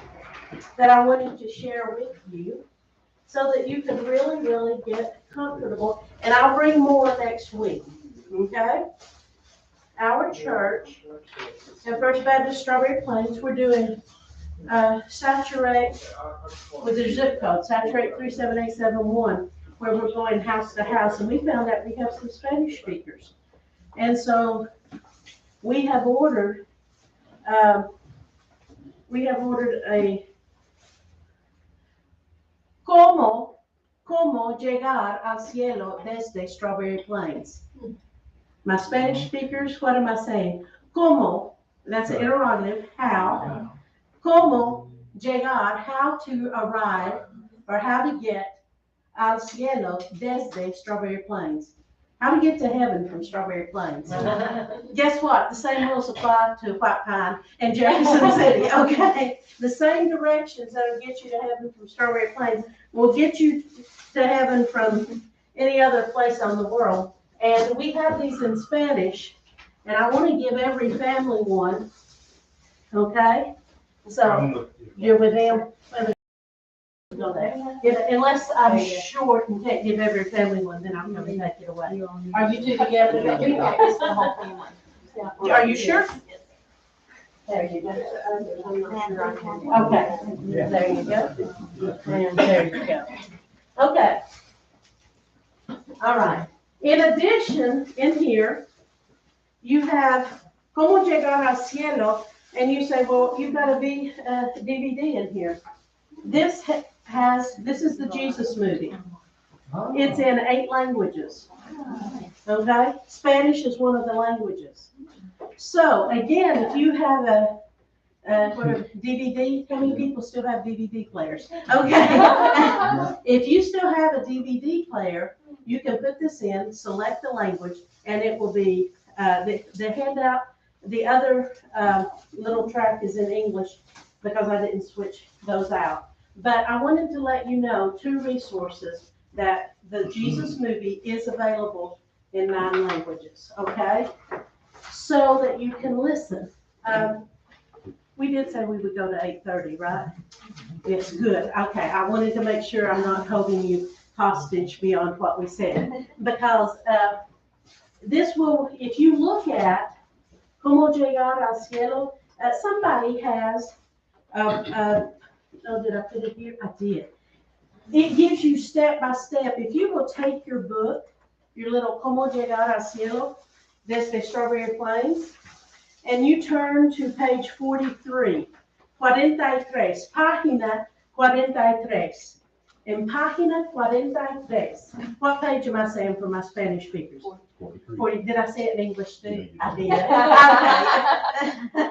that I wanted to share with you so that you can really, really get comfortable. And I'll bring more next week, okay? Our church at First Baptist Strawberry Plains, we're doing saturate with the zip code, saturate 37871, where we're going house to house. And we found that we have some Spanish speakers. And so we have ordered a ¿Cómo llegar al cielo desde Strawberry Plains? My Spanish speakers, what am I saying? ¿Cómo? That's an interrogative. How? ¿Cómo llegar? How to arrive or how to get al cielo desde Strawberry Plains? How to get to heaven from Strawberry Plains. Guess what? The same rules apply to White Pine and Jefferson City, okay? The same directions that'll get you to heaven from Strawberry Plains will get you to heaven from any other place on the world. And we have these in Spanish, and I want to give every family one, okay? So, you're with them. Unless I'm short and can't give every family one, then I'm going to take it away. Are you two together? Are you sure? There you go. Okay, there you go. And there you go. Okay. All right. In addition, in here, you have ¿Cómo llegar al cielo? And you say, well, you've got a DVD in here. This is the Jesus movie. It's in 8 languages. Okay? Spanish is one of the languages. So again, if you have a DVD, how many people still have DVD players? Okay. If you still have a DVD player, you can put this in, select the language, and it will be the handout. The other little track is in English because I didn't switch those out. But I wanted to let you know 2 resources that the Jesus movie is available in 9 languages, okay? So that you can listen. We did say we would go to 8:30, right? It's good. Okay, I wanted to make sure I'm not holding you hostage beyond what we said. Because this will, if you look at ¿Cómo llegar al cielo? Somebody has oh, did I put it here? I did. It gives you step by step. If you will take your book, your little ¿Cómo llegar al cielo? desde Strawberry Plains, and you turn to page 43, 43, página 43. In página 43. What page am I saying for my Spanish speakers? 40. Did I say it in English too? Yeah, you I did. Okay.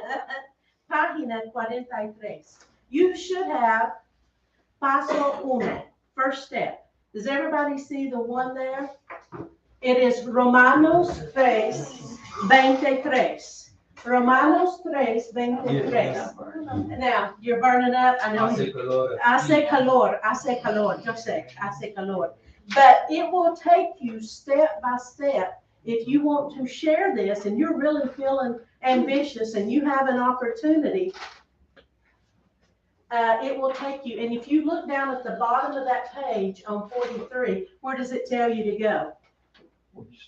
Página 43. You should have paso uno, first step. Does everybody see the one there? It is Romanos 3:23. Romanos 3:23. Now, you're burning up, I know. Hace calor, yo sé, hace calor. But it will take you step by step. If you want to share this and you're really feeling ambitious and you have an opportunity, it will take you. And if you look down at the bottom of that page on 43, where does it tell you to go?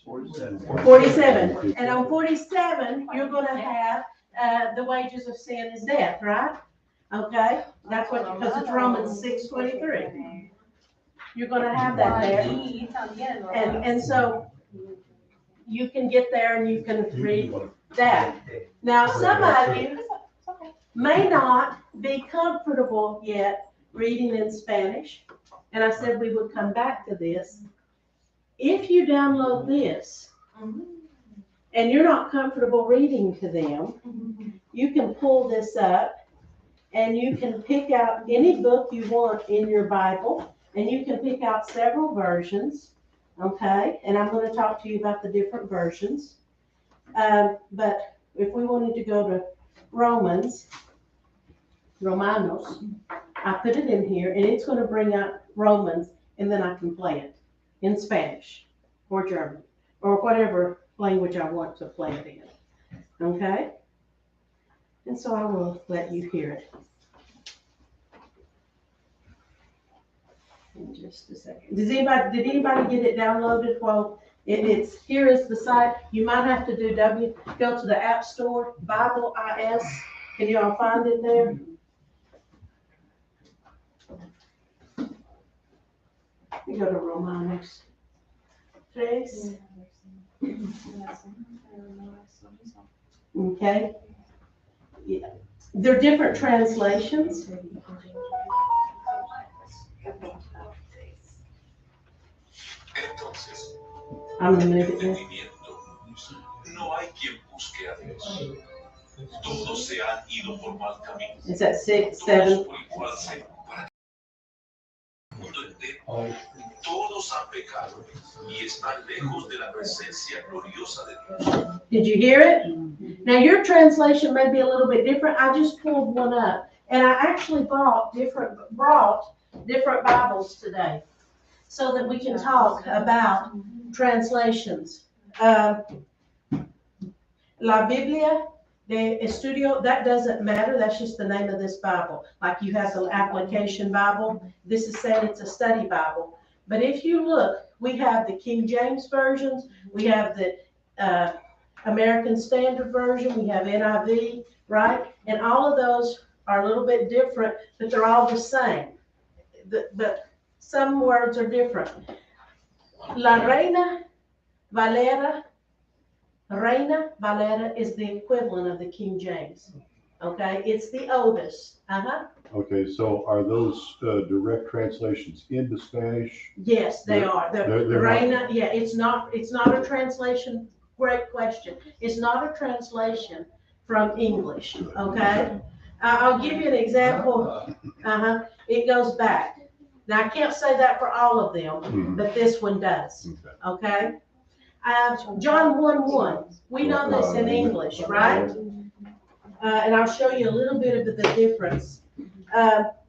47. And on 47, you're going to have the wages of sin is death, right? Okay, that's what, because it's Romans 6:23. You're going to have that there. And so you can get there and you can read that. Now, some of you may not be comfortable yet reading in Spanish, and I said we would come back to this. If you download this and you're not comfortable reading to them, you can pull this up and you can pick out any book you want in your Bible, and you can pick out several versions, okay? And I'm going to talk to you about the different versions. But if we wanted to go to Romanos, I put it in here, and it's going to bring up Romans, and then I can play it in Spanish or German or whatever language I want to play it in, okay? And so I will let you hear it in just a second. Did anybody get it downloaded? Well, it's here is the site. You might have to go to the App Store, Bible IS. Can you all find it there? We go to Romanos 3. Okay. Yeah. They're different translations. I'm going to move it there. Is that 6, 7? Did you hear it? Now your translation may be a little bit different. I just pulled one up, and I actually brought different Bibles today, so that we can talk about translations. La Biblia de Estudio, that doesn't matter. That's just the name of this Bible. Like you have the application Bible. This is saying it's a study Bible. But if you look, we have the King James versions. We have the American Standard Version. We have NIV, right? And all of those are a little bit different, but they're all the same. But some words are different. La Reina Valera is the equivalent of the King James. Okay, it's the oldest. Okay, so are those direct translations into Spanish? Yes, they are. The Reina, yeah, it's not a translation. Great question. It's not a translation from English. Okay, I'll give you an example. It goes back. Now I can't say that for all of them, but this one does. Okay. John 1:1. We know this in English, right? And I'll show you a little bit of the difference.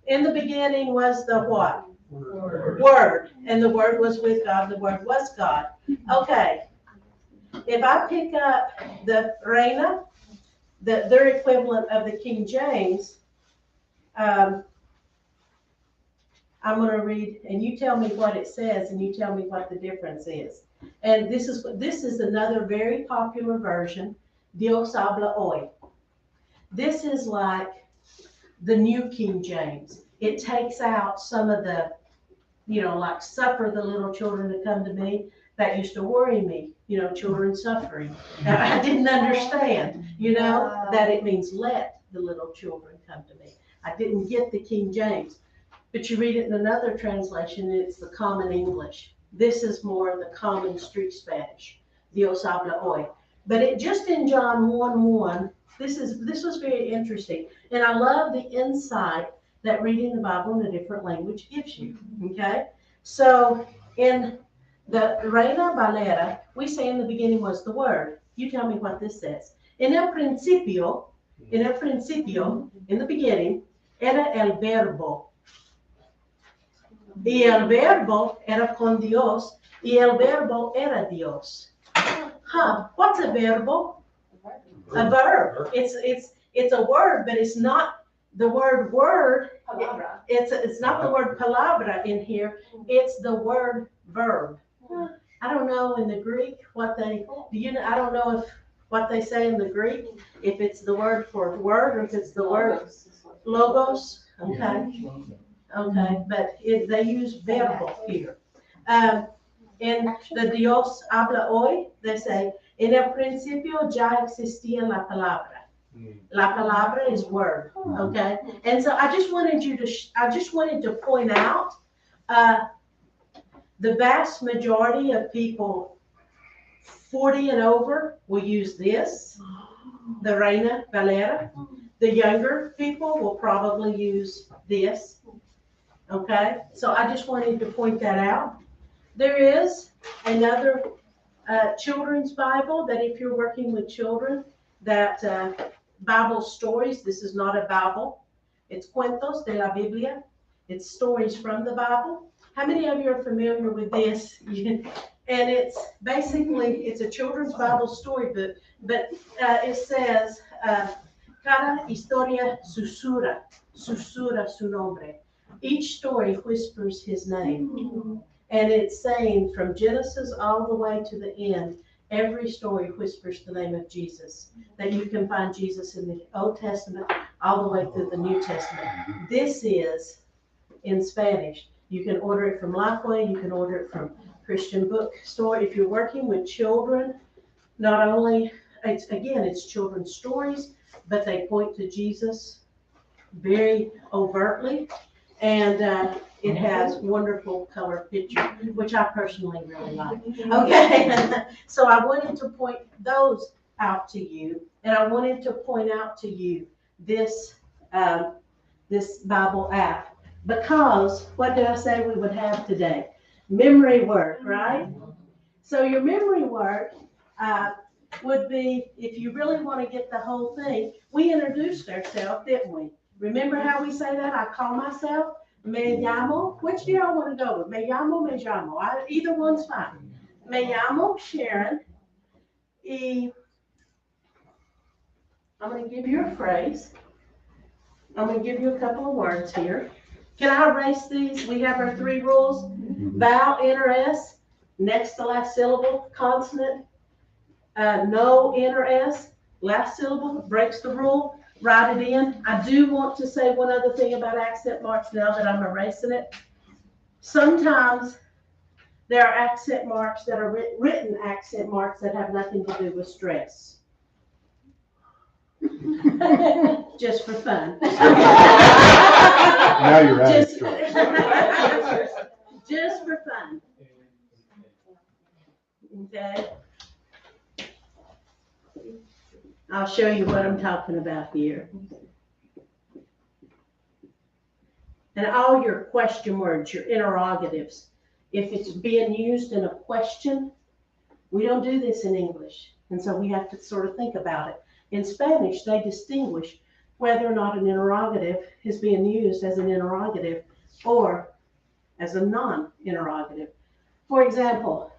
In the beginning was the what? Word. And the Word was with God. The Word was God. Okay. If I pick up the Reina, their equivalent of the King James, I'm going to read, and you tell me what it says, and you tell me what the difference is. And this is another very popular version, Dios habla hoy. This is like the New King James. It takes out some of the, like suffer the little children to come to me. That used to worry me, children suffering. I didn't understand, that it means let the little children come to me. I didn't get the King James. But you read it in another translation, and it's the common English. This is more the common street Spanish. Dios habla hoy. But it just in John 1:1, this was very interesting. And I love the insight that reading the Bible in a different language gives you. Okay? So in the Reina Valera, we say in the beginning was the word. You tell me what this says. En el principio, in the beginning, era el verbo. Y el verbo era con Dios, y el verbo era Dios. What's a verbo? A verb. It's a word, but it's not the word word. Palabra. It's not the word palabra in here. It's the word verb. I don't know in the Greek what they. I don't know if what they say in the Greek, if it's the word for word or if it's the word logos. Okay. Okay, but they use verbo here. In the Dios habla hoy, they say, en el principio ya existía la palabra. La palabra is word, okay? And so I just wanted to point out, the vast majority of people 40 and over will use this, the Reina Valera. The younger people will probably use this. Okay, so I just wanted to point that out. There is another children's Bible that if you're working with children, that Bible stories, this is not a Bible. It's Cuentos de la Biblia. It's stories from the Bible. How many of you are familiar with this? And it's basically, it's a children's Bible story book, but it says, cada historia susurra su nombre. Each story whispers his name. And it's saying from Genesis all the way to the end, every story whispers the name of Jesus. That you can find Jesus in the Old Testament all the way through the New Testament. This is in Spanish. You can order it from Lifeway, you can order it from Christian Bookstore. If you're working with children, not only, it's children's stories, but they point to Jesus very overtly. And it has wonderful color pictures, which I personally really like. Okay, so I wanted to point those out to you, and I wanted to point out to you this this Bible app, because what did I say we would have today? Memory work, right? So your memory work would be, if you really want to get the whole thing, we introduced ourselves, didn't we? Remember how we say that? I call myself me llamo. Which do y'all want to go with? Me llamo. Either one's fine. Me llamo Sharon. Y I'm going to give you a phrase. I'm going to give you a couple of words here. Can I erase these? We have our 3 rules. Vowel, enter S, next to last syllable, consonant. No, enter S, last syllable, breaks the rule. Write it in. I do want to say one other thing about accent marks now that I'm erasing it. Sometimes there are accent marks that are written accent marks that have nothing to do with stress. Just for fun. Now you're out of choice. Just for fun. Okay. I'll show you what I'm talking about here. And all your question words, your interrogatives, if it's being used in a question, we don't do this in English. And so we have to sort of think about it. In Spanish, they distinguish whether or not an interrogative is being used as an interrogative or as a non-interrogative. For example,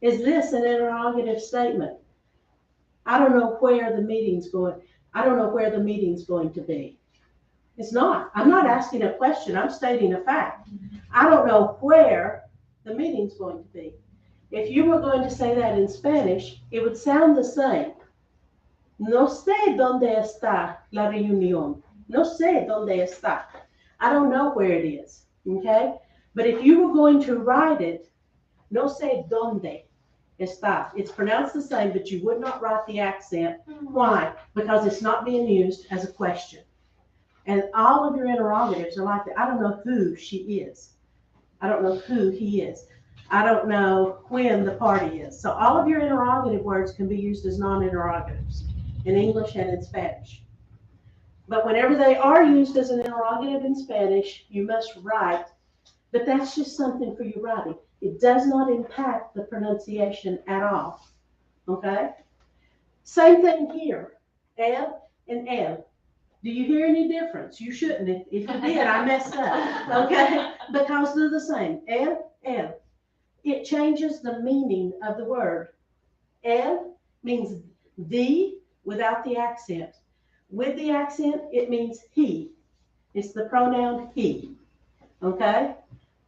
is this an interrogative statement? I don't know where the meeting's going. I don't know where the meeting's going to be. It's not. I'm not asking a question. I'm stating a fact. I don't know where the meeting's going to be. If you were going to say that in Spanish, it would sound the same. No sé dónde está la reunión. No sé dónde está. I don't know where it is. Okay? But if you were going to write it, no sé dónde está. It's pronounced the same, but you would not write the accent. Why? Because it's not being used as a question. And all of your interrogatives are like that. I don't know who she is. I don't know who he is. I don't know when the party is. So all of your interrogative words can be used as non-interrogatives in English and in Spanish. But whenever they are used as an interrogative in Spanish, you must write, but that's just something for your writing. It does not impact the pronunciation at all, okay? Same thing here, el and el. Do you hear any difference? You shouldn't. If you did, I messed up, okay? Because they're the same, el. It changes the meaning of the word. El means the without the accent. With the accent, it means he. It's the pronoun he, okay?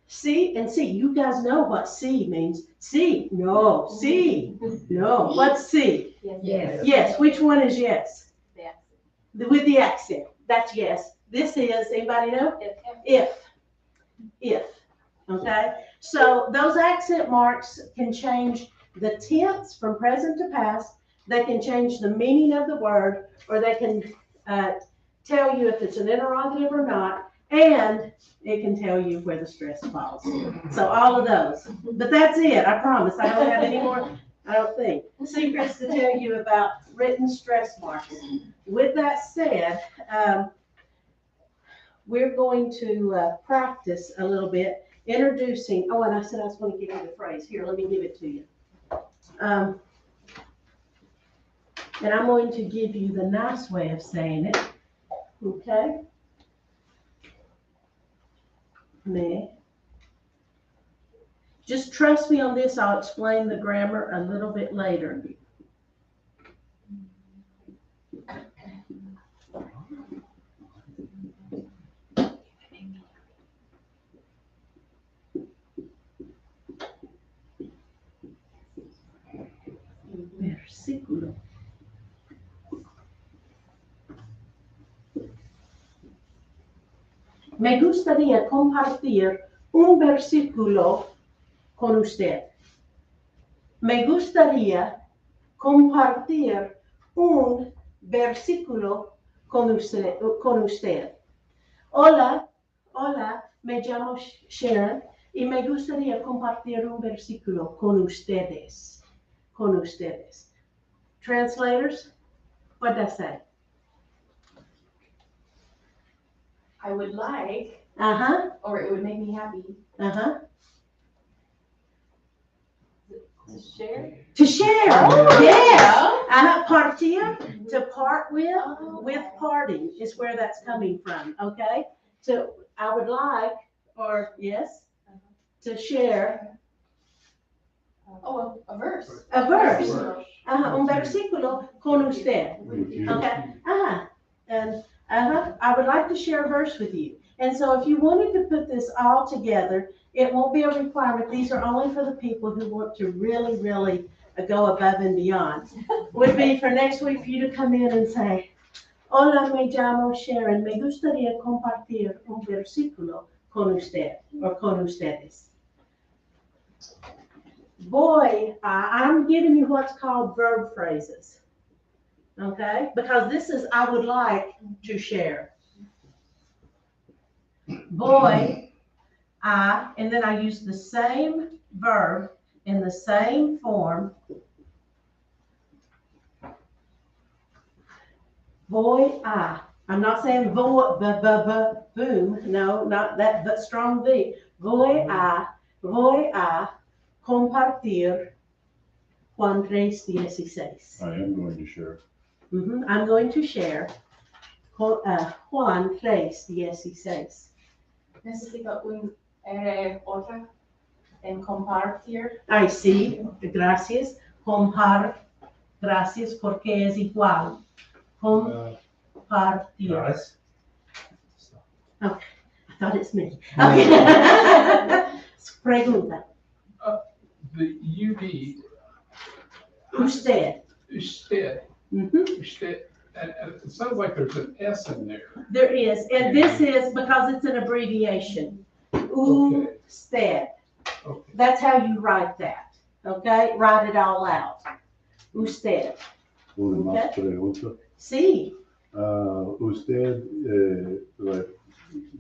See and see. You guys know what see means. See, no, see, no. What's see? Yes. Yes, which one is yes? The accent. With the accent, that's yes. This is, anybody know? If, okay? So those accent marks can change the tense from present to past. They can change the meaning of the word, or they can tell you if it's an interrogative or not, and it can tell you where the stress falls. So all of those. But that's it, I promise. I don't have any more, I don't think, secrets to tell you about written stress marks. With that said, we're going to practice a little bit introducing, oh, and I said I was going to give you the phrase. Here, let me give it to you. And I'm going to give you the nice way of saying it, okay? Me. Just trust me on this. I'll explain the grammar a little bit later. Versículo. Me gustaría compartir un versículo con usted. Me gustaría compartir un versículo con usted. Hola, me llamo Sharon y me gustaría compartir un versículo con ustedes. Translators, what does that say? I would like, Uh-huh, or it would make me happy uh-huh. to share. To share, Oh, yes. Partir, to part with parting is where that's coming from, okay? So I would like, or yes, to share Oh, a verse. a verse. Un versículo con usted. With you. Okay, and I would like to share a verse with you. And so if you wanted to put this all together, it won't be a requirement. These are only for the people who want to really, really go above and beyond. Would be for next week for you to come in and say, hola, me llamo Sharon, me gustaría compartir un versículo con usted, or con ustedes. Boy, I'm giving you what's called verb phrases. Okay, because this is I would like to share. Boy, and then I use the same verb in the same form. Boy, I'm not saying boom, no, not that, but strong V. Voy a compartir Juan 3:16. I am going to share. I'm going to share Juan 3:16. Necesito otra en compartir. Ay, sí, gracias. Gracias porque es igual. Compartir. Nice. Okay, I thought it's me. Okay. Pregunta. The UD, Usted. usted, Mhm. usted, and it sounds like there's an S in there. There is, and this is because it's an abbreviation. Okay. Usted. Okay. That's how you write that, okay? Write it all out. Usted. Una más pregunta. Sí. Usted, like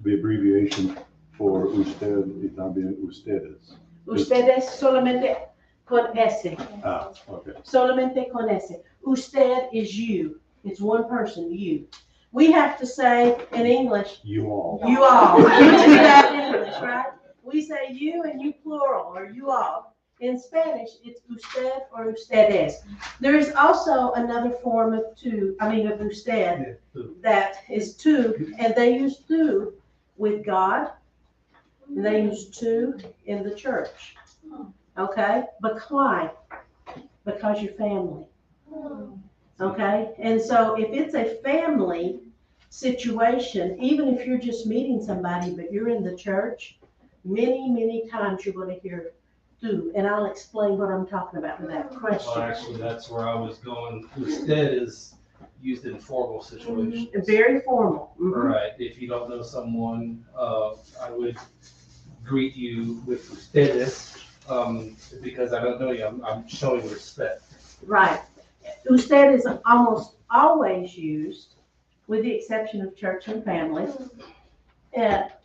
the abbreviation for usted y también ustedes. Ustedes solamente con S. Ah, okay. Solamente con S. Usted is you. It's one person, you. We have to say in English, You all. you all. We do that in English, right? We say you and you plural, or you all. In Spanish, it's usted or ustedes. There is also another form of of usted, that is tu, and they use tu with God, and they use tu in the church. Okay? But why? Because you're family. Okay? And so if it's a family situation, even if you're just meeting somebody, but you're in the church, many, many times you're going to hear tu, and I'll explain what I'm talking about with that Well, question. actually, that's where I was going. Usted is used in formal situations. Very formal. Mhm. Right. If you don't know someone, I would greet you with ustedes, because I don't know you. I'm showing respect. Right. Usted is almost always used, with the exception of church and family,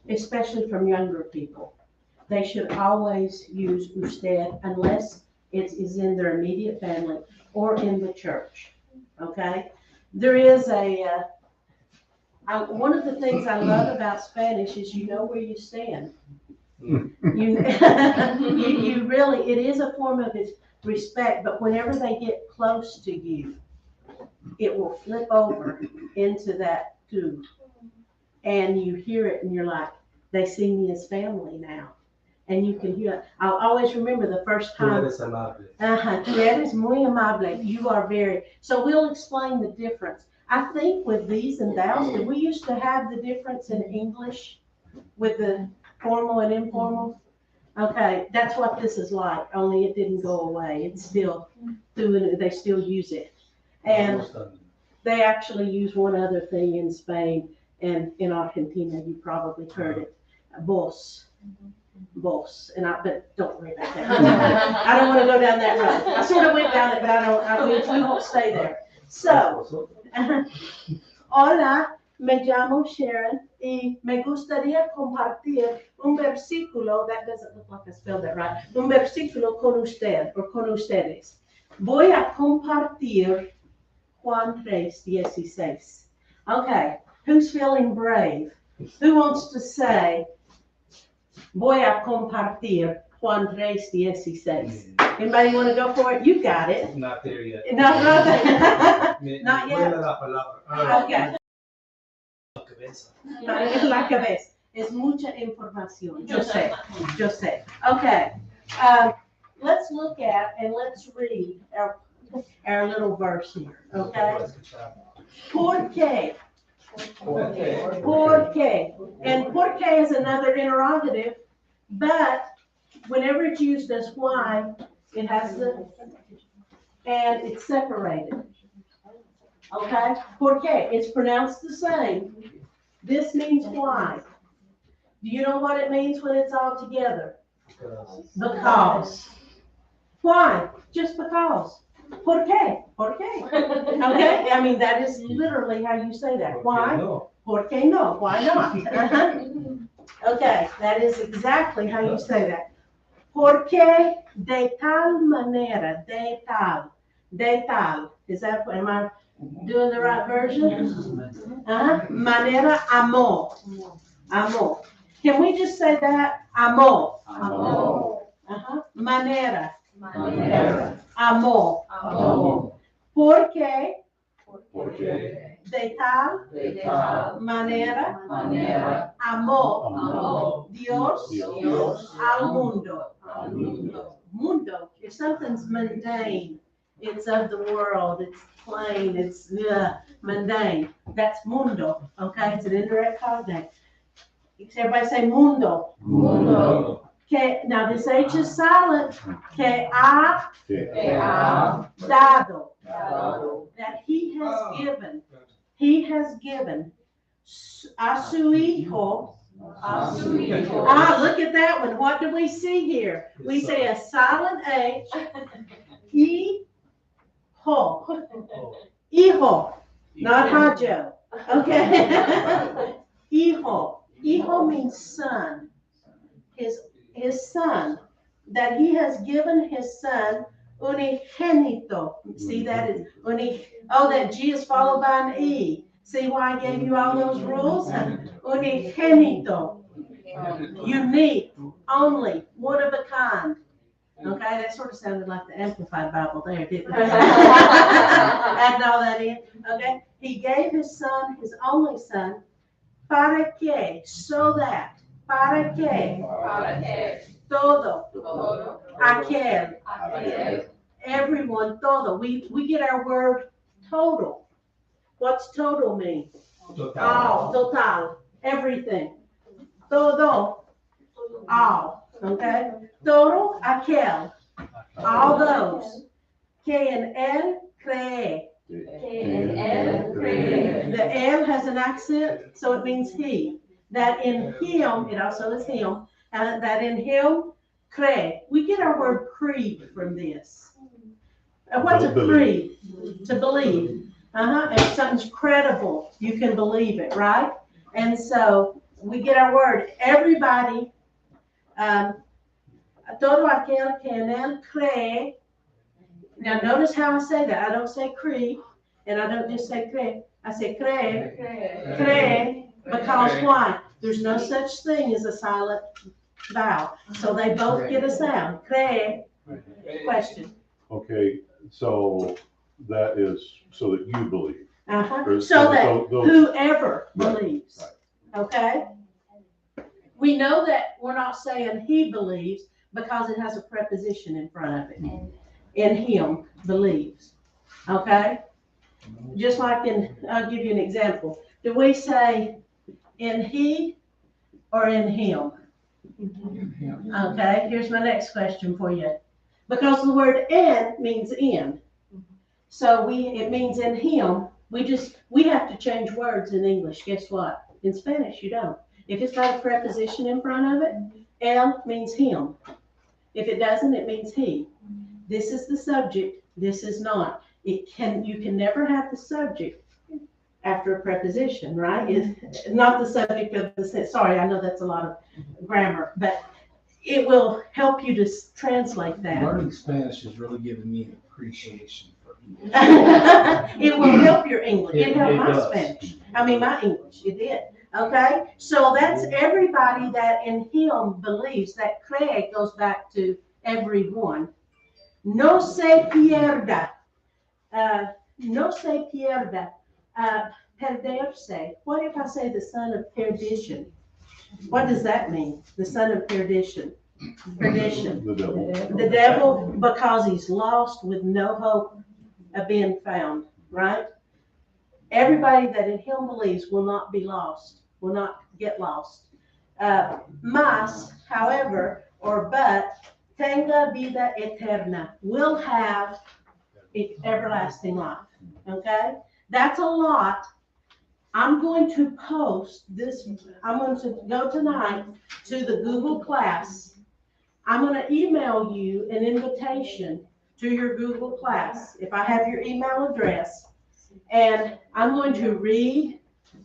especially from younger people. They should always use usted unless it is in their immediate family or in the church. Okay? There is one of the things I love about Spanish is you know where you stand. You really, it is a form of respect, but whenever they get close to you, it will flip over into that tu. And you hear it and you're like, they see me as family now. And you can hear it. I'll always remember the first time. Tú eres amable. Tú eres muy amable. You are very. So we'll explain the difference. I think with these and thous, did we used to have the difference in English with the formal and informal? Okay, that's what this is like, only it didn't go away. It's still doing it, they still use it. And they actually use one other thing in Spain and in Argentina, you probably heard it, vos. Vos, but don't worry about that. I don't want to go down that road. I sort of went down it, but we won't stay there. So, hola, me llamo Sharon y me gustaría compartir un versículo, that doesn't look like I spelled that right, un versículo con usted or con ustedes. Voy a compartir Juan 3:16. Okay, who's feeling brave? Who wants to say, voy a compartir Juan 3:16? Anybody want to go for it? You got it. Not there yet. Not yet. Okay. La cabeza. Es mucha información. Yo sé. Okay. Let's look at and let's read our little verse here. Okay. ¿Por qué? ¿Por qué? And por qué is another interrogative, but whenever it's used as why, it has and it's separated. Okay? ¿Por qué? It's pronounced the same. This means why. Do you know what it means when it's all together? Because. Why? Just because. ¿Por qué? ¿Por qué? Okay? I mean, that is literally how you say that. Why? ¿Por qué no? Why not? Okay, that is exactly how you say that. ¿Por qué de tal manera? De tal. De tal. Is that, am I doing the right version? Manera amó. Amó. Can we just say that? Amó. Amó. Manera. Manera. Amó. Amó. ¿Por qué? Porque De tal de tal manera manera amó amó Dios Dios al mundo. al mundo. Mundo, if something's mundane, it's of the world, it's plain, it's mundane. That's mundo, okay? It's an indirect cognate. Everybody say mundo. Mundo. Que, now this H is silent. Que ha Que dado. dado. That he has given. He has given a su hijo Ah, look at that one. What do we see here? We say a silent H, hijo, hijo, not hajo, okay? Hijo, hijo means son, his son, that he has given his son unigénito. See that is that G is followed by an E. See why I gave you all those rules? Unigénito, unique, only, one of a kind. Okay, that sort of sounded like the Amplified Bible there, didn't it? Adding all that in, okay? He gave his son, his only son, para que, so that, para que, todo, aquel, everyone, todo. We get our word total. What's total mean? All, total, everything. Todo, all, okay? Todo, aquel, all those. Que en él cree. The L has an accent, so it means he. That in him, it also is him, that in him, cree. We get our word creed from this. What's a creed? To believe. If something's credible, you can believe it, right? And so we get our word. Everybody, todo aquel que en él cree. Now notice how I say that. I don't say creed, and I don't just say cree. I say cree, because why? There's no such thing as a silent vowel. So they both get a sound. Cree. Question. Okay, so that is so that you believe. So that whoever believes. Okay? We know that we're not saying he believes because it has a preposition in front of it. In him believes. Okay? Just like I'll give you an example. Do we say in he or in him? Okay, here's my next question for you. Because the word in means in. So it means in him. We have to change words in English. Guess what? In Spanish, you don't. If it's got a preposition in front of it, el means him. If it doesn't, it means he. This is the subject, this is not. You can never have the subject after a preposition, right? It's not the subject of the sentence. Sorry, I know that's a lot of grammar, but it will help you to translate that. Learning Spanish has really given me an appreciation for English. It will help your English. It helped my does. Spanish. My English. It did. Okay? So that's everybody that in him believes. That cree goes back to everyone. No se pierda. No se pierda. Perderse. What if I say the son of perdition? What does that mean? The son of perdition. Perdition. The devil. The devil, because he's lost with no hope of being found, right? Everybody that in him believes will not be lost, will not get lost. Mas, however, or but, tenga vida eterna, will have everlasting life, okay? That's a lot. I'm going to post this, I'm going to go tonight to the Google class. I'm going to email you an invitation to your Google class, if I have your email address, and I'm going to read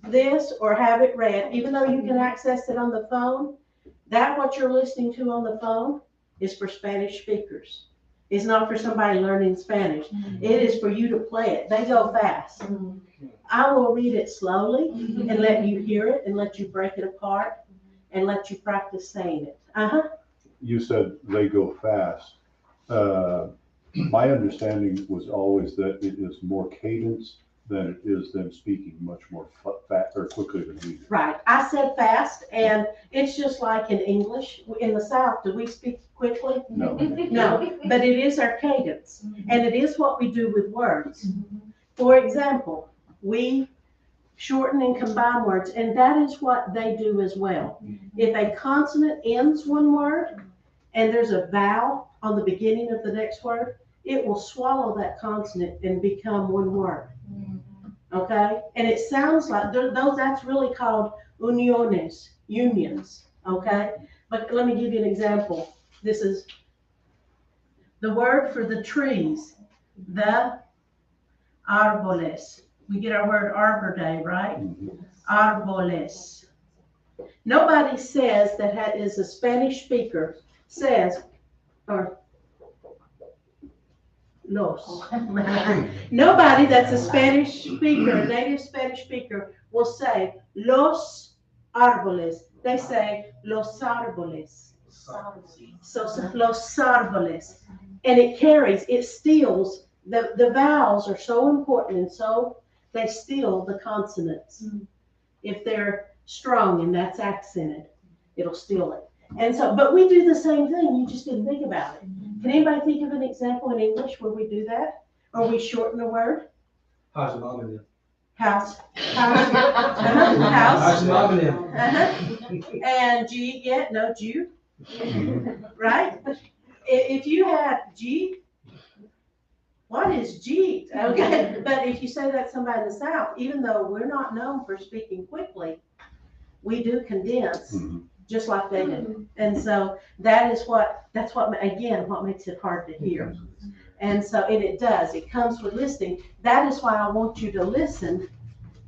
this or have it read, even though you can access it on the phone. That what you're listening to on the phone is for Spanish speakers. It's not for somebody learning Spanish. It is for you to play it. They go fast. I will read it slowly and let you hear it and let you break it apart and let you practice saying it. You said they go fast. My understanding was always that it is more cadence than it is them speaking much more fast or quickly than we do. Right. I said fast, and it's just like in English. In the South, do we speak quickly? No. No, but it is our cadence, and it is what we do with words. For example, we shorten and combine words, and that is what they do as well. If a consonant ends one word, and there's a vowel on the beginning of the next word, it will swallow that consonant and become one word. Okay? And it sounds like, that's really called uniones. unions, okay? But let me give you an example. This is the word for the trees, the árboles. We get our word Arbor Day, right? Árboles. Nobody says that is a Spanish speaker says, or los. Nobody that's a Spanish speaker, a native Spanish speaker, will say los árboles. They say los árboles. So los árboles. And it carries, it steals, the vowels are so important, and so they steal the consonants. If they're strong and that's accented, it'll steal it. And so, but we do the same thing, you just didn't think about it. Can anybody think of an example in English where we do that? Or we shorten a word? How's your mom and them? House. House. How's your mom and them? And G, yeah, no, Jew. Right? If you have G, what is G? Okay, but if you say that to somebody in the South, even though we're not known for speaking quickly, we do condense just like they do. And so that's what makes it hard to hear. And so, and it does, it comes with listening. That is why I want you to listen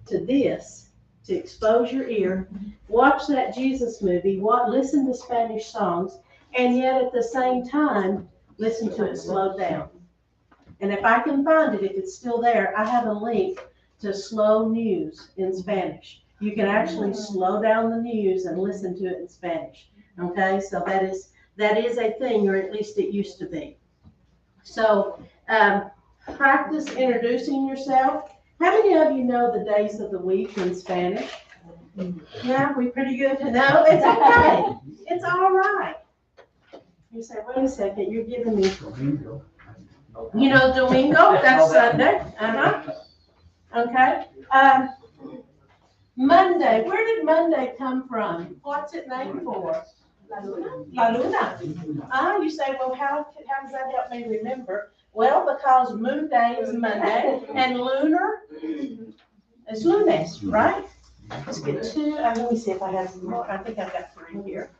to this, to expose your ear, watch that Jesus movie, listen to Spanish songs, and yet at the same time, listen to it slowed down. And if I can find it, if it's still there, I have a link to slow news in Spanish. You can actually slow down the news and listen to it in Spanish. Okay, so that is a thing, or at least it used to be. So practice introducing yourself. How many of you know the days of the week in Spanish? Yeah, we pretty good to know. It's okay. It's all right. You say, wait a second, you're giving me. You know, Domingo, that's Sunday. Okay. Monday, where did Monday come from? What's it named for? La Luna. You say, well, how does that help me remember? Well, because moon day is Monday and lunar is lunes, right? Let's get two. Let me see if I have some more. I think I've got three here.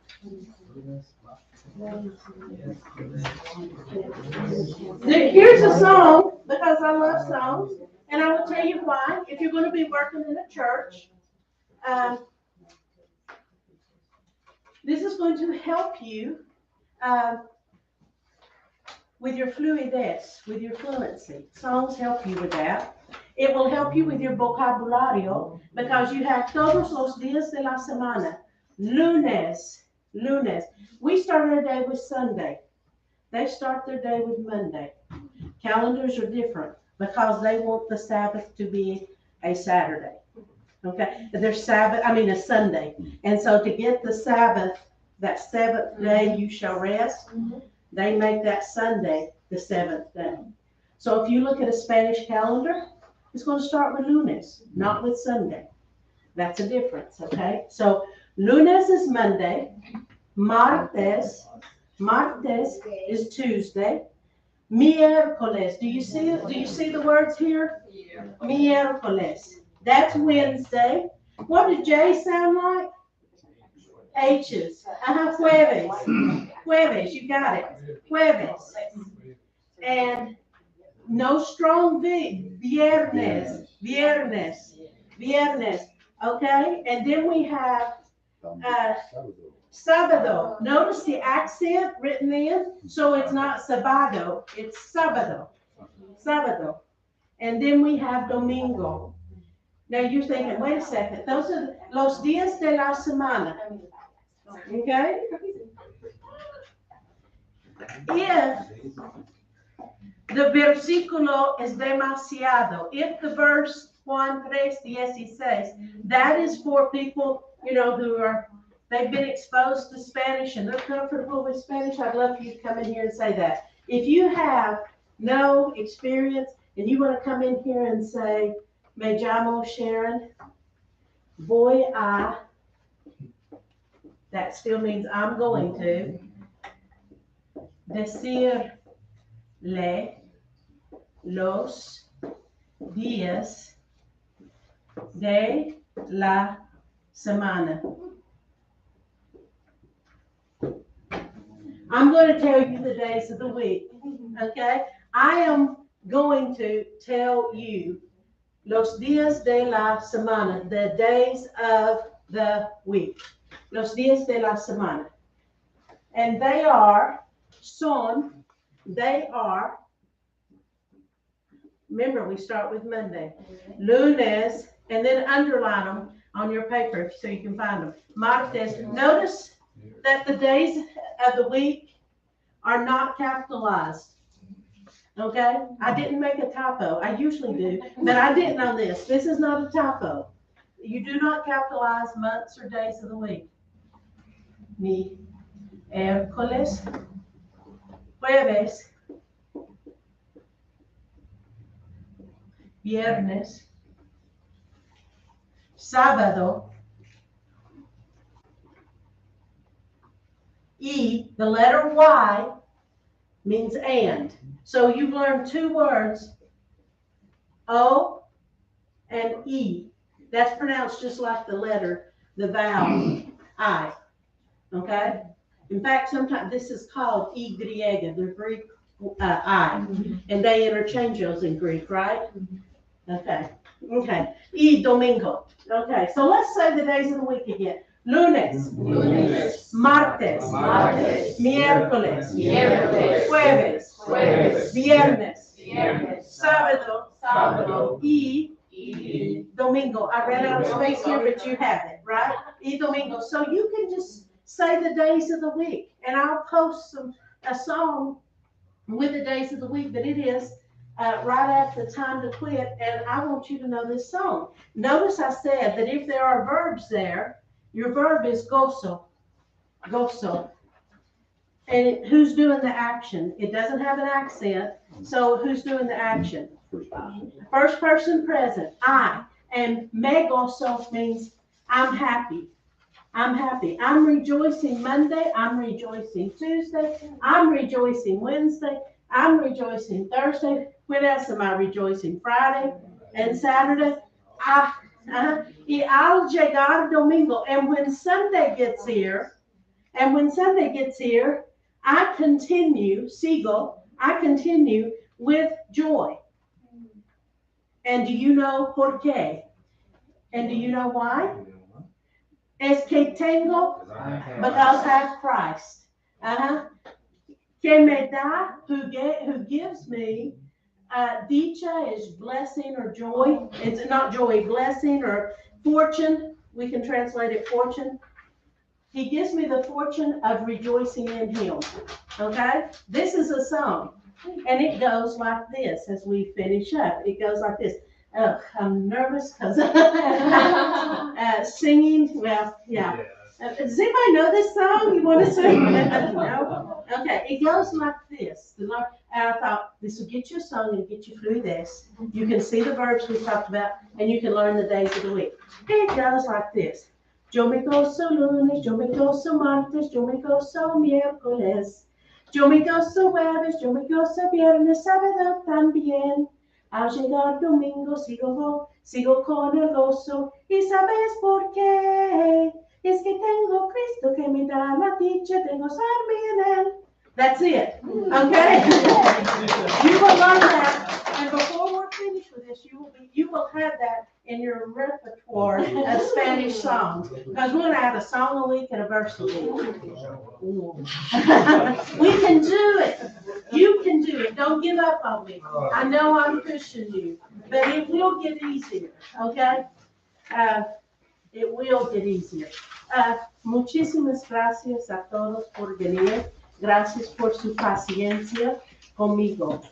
Here's a song, because I love songs, and I will tell you why. If you're going to be working in a church, this is going to help you with your fluidez, with your fluency. Songs help you with that. It will help you with your vocabulario, because you have todos los días de la semana. Lunes. We start our day with Sunday. They start their day with Monday. Calendars are different because they want the Sabbath to be a Saturday. Okay, there's a Sunday. And so to get the Sabbath, that seventh day you shall rest, they make that Sunday the seventh day. So if you look at a Spanish calendar, it's going to start with lunes, not with Sunday. That's a difference, okay? So lunes is Monday, martes is Tuesday, miércoles. Do you see the words here? Yeah. Miércoles. That's Wednesday. What did J sound like? H's. Jueves, you got it. Jueves. And no strong V. Viernes. Okay? And then we have sábado. Notice the accent written in, so it's not sábado, it's sábado. And then we have domingo. Now you're thinking, wait a second, those are los días de la semana. Okay? If the versículo es demasiado, if the verse Juan 3:16, that is for people, they've been exposed to Spanish and they're comfortable with Spanish. I'd love for you to come in here and say that. If you have no experience and you want to come in here and say, me llamo Sharon, voy a, that still means I'm going to, decirle los días de la semana. I'm going to tell you the days of the week, okay? I am going to tell you los días de la semana, the days of the week. Los días de la semana. And they are, remember we start with Monday, lunes, and then underline them on your paper so you can find them. Martes, notice that the days of the week are not capitalized. Okay? I didn't make a typo. I usually do, but I didn't on this. This is not a typo. You do not capitalize months or days of the week. Miércoles, jueves, viernes, sábado, y, the letter Y means and. So you've learned two words, O and E. That's pronounced just like the letter, the vowel, I. Okay? In fact, sometimes this is called Y, the Greek I. And they interchange those in Greek, right? Okay. Okay. Y domingo. Okay. So let's say the days of the week again. Lunes, martes, miércoles, jueves, viernes, sábado, y domingo. I ran out of space here, but you have it, right? Y domingo. So you can just say the days of the week, and I'll post a song with the days of the week, but it is right after the time to quit, and I want you to know this song. Notice I said that if there are verbs there, your verb is gozo. And who's doing the action? It doesn't have an accent, so who's doing the action? First person present, I. And me gozo means I'm happy. I'm rejoicing Monday. I'm rejoicing Tuesday. I'm rejoicing Wednesday. I'm rejoicing Thursday. When else am I rejoicing? Friday and Saturday. Y al llegar domingo. And when Sunday gets here, I continue with joy. And do you know por qué? And do you know why? Es que tengo, because I have Christ. Que me da, who gives me, dicha is blessing or joy. It's not joy, blessing or fortune. We can translate it fortune. He gives me the fortune of rejoicing in him. Okay? This is a song. And it goes like this as we finish up. It goes like this. Oh, I'm nervous because singing, well, yeah. Does anybody know this song? You want to sing? No? Okay, it goes like this. And I thought this will get you a song and get you through this. You can see the verbs we talked about, and you can learn the days of the week. It goes like this. Yo me gozo lunes, yo me gozo martes, yo me gozo miércoles. Yo me gozo jueves, yo me gozo viernes, sábado también. Al llegar domingo sigo con el gozo. ¿Y sabes por qué? Es que tengo Cristo que me da la dicha de gozarme en él. That's it. Okay? You will learn that, and before we're finished with this, you will have that in your repertoire of Spanish songs. Because we're going to have a song a week and a verse a week. We can do it. You can do it. Don't give up on me. I know I'm pushing you, but it will get easier. Okay? It will get easier. Muchísimas gracias a todos por venir. Gracias por su paciencia conmigo.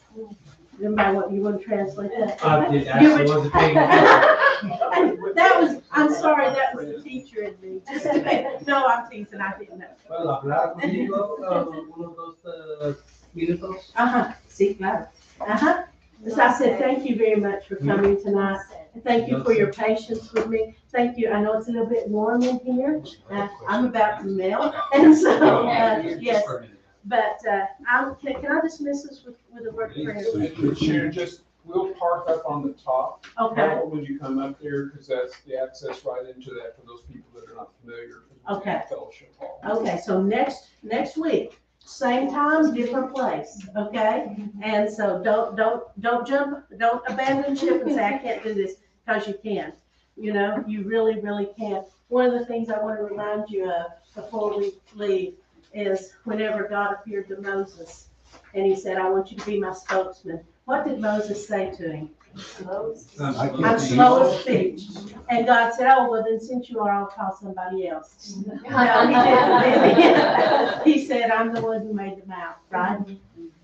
You want to translate that? I did actually wasn't paying attention. I'm sorry, that was the teacher in me. No, I'm teasing, I didn't know. ¿Puedo hablar contigo unos 2 minutos? Sí, claro. As I said, thank you very much for coming tonight. Thank you for your patience with me. Thank you. I know it's a little bit warm in here. I'm about to melt. And so, yes. But can I dismiss us with a word of prayer? Sharon, we'll park up on the top. Okay. When you come up there, because that's the access right into that for those people that are not familiar. Okay. Fellowship hall. Okay, so next week, Same time, different place, okay? And so don't abandon ship and say, I can't do this, because you can. You know, you really, really can. One of the things I want to remind you of before we leave is whenever God appeared to Moses, and he said, I want you to be my spokesman. What did Moses say to him? I'm slow of speech. And God said, oh, well, then since you are, I'll call somebody else. No, he didn't. He said, I'm the one who made the mouth, right?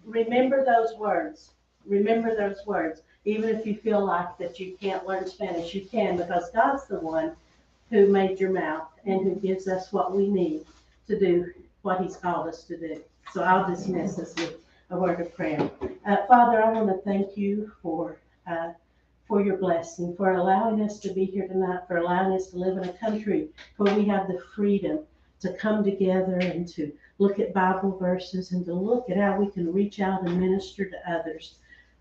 Remember those words. Remember those words. Even if you feel like that you can't learn Spanish, you can, because God's the one who made your mouth and who gives us what we need to do what he's called us to do. So I'll dismiss this with a word of prayer. Father, I want to thank you for your blessing, for allowing us to be here tonight, for allowing us to live in a country where we have the freedom to come together and to look at Bible verses and to look at how we can reach out and minister to others.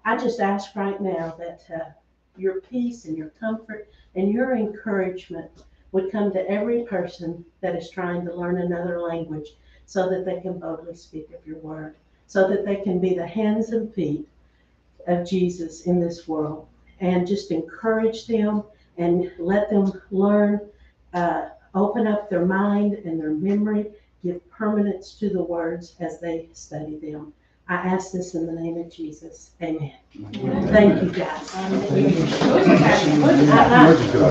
I just ask right now that your peace and your comfort and your encouragement would come to every person that is trying to learn another language, so that they can boldly speak of your word, so that they can be the hands and feet of Jesus in this world. And just encourage them and let them learn, open up their mind and their memory, give permanence to the words as they study them. I ask this in the name of Jesus. Amen. Thank you, guys. Very good.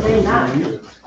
Very nice.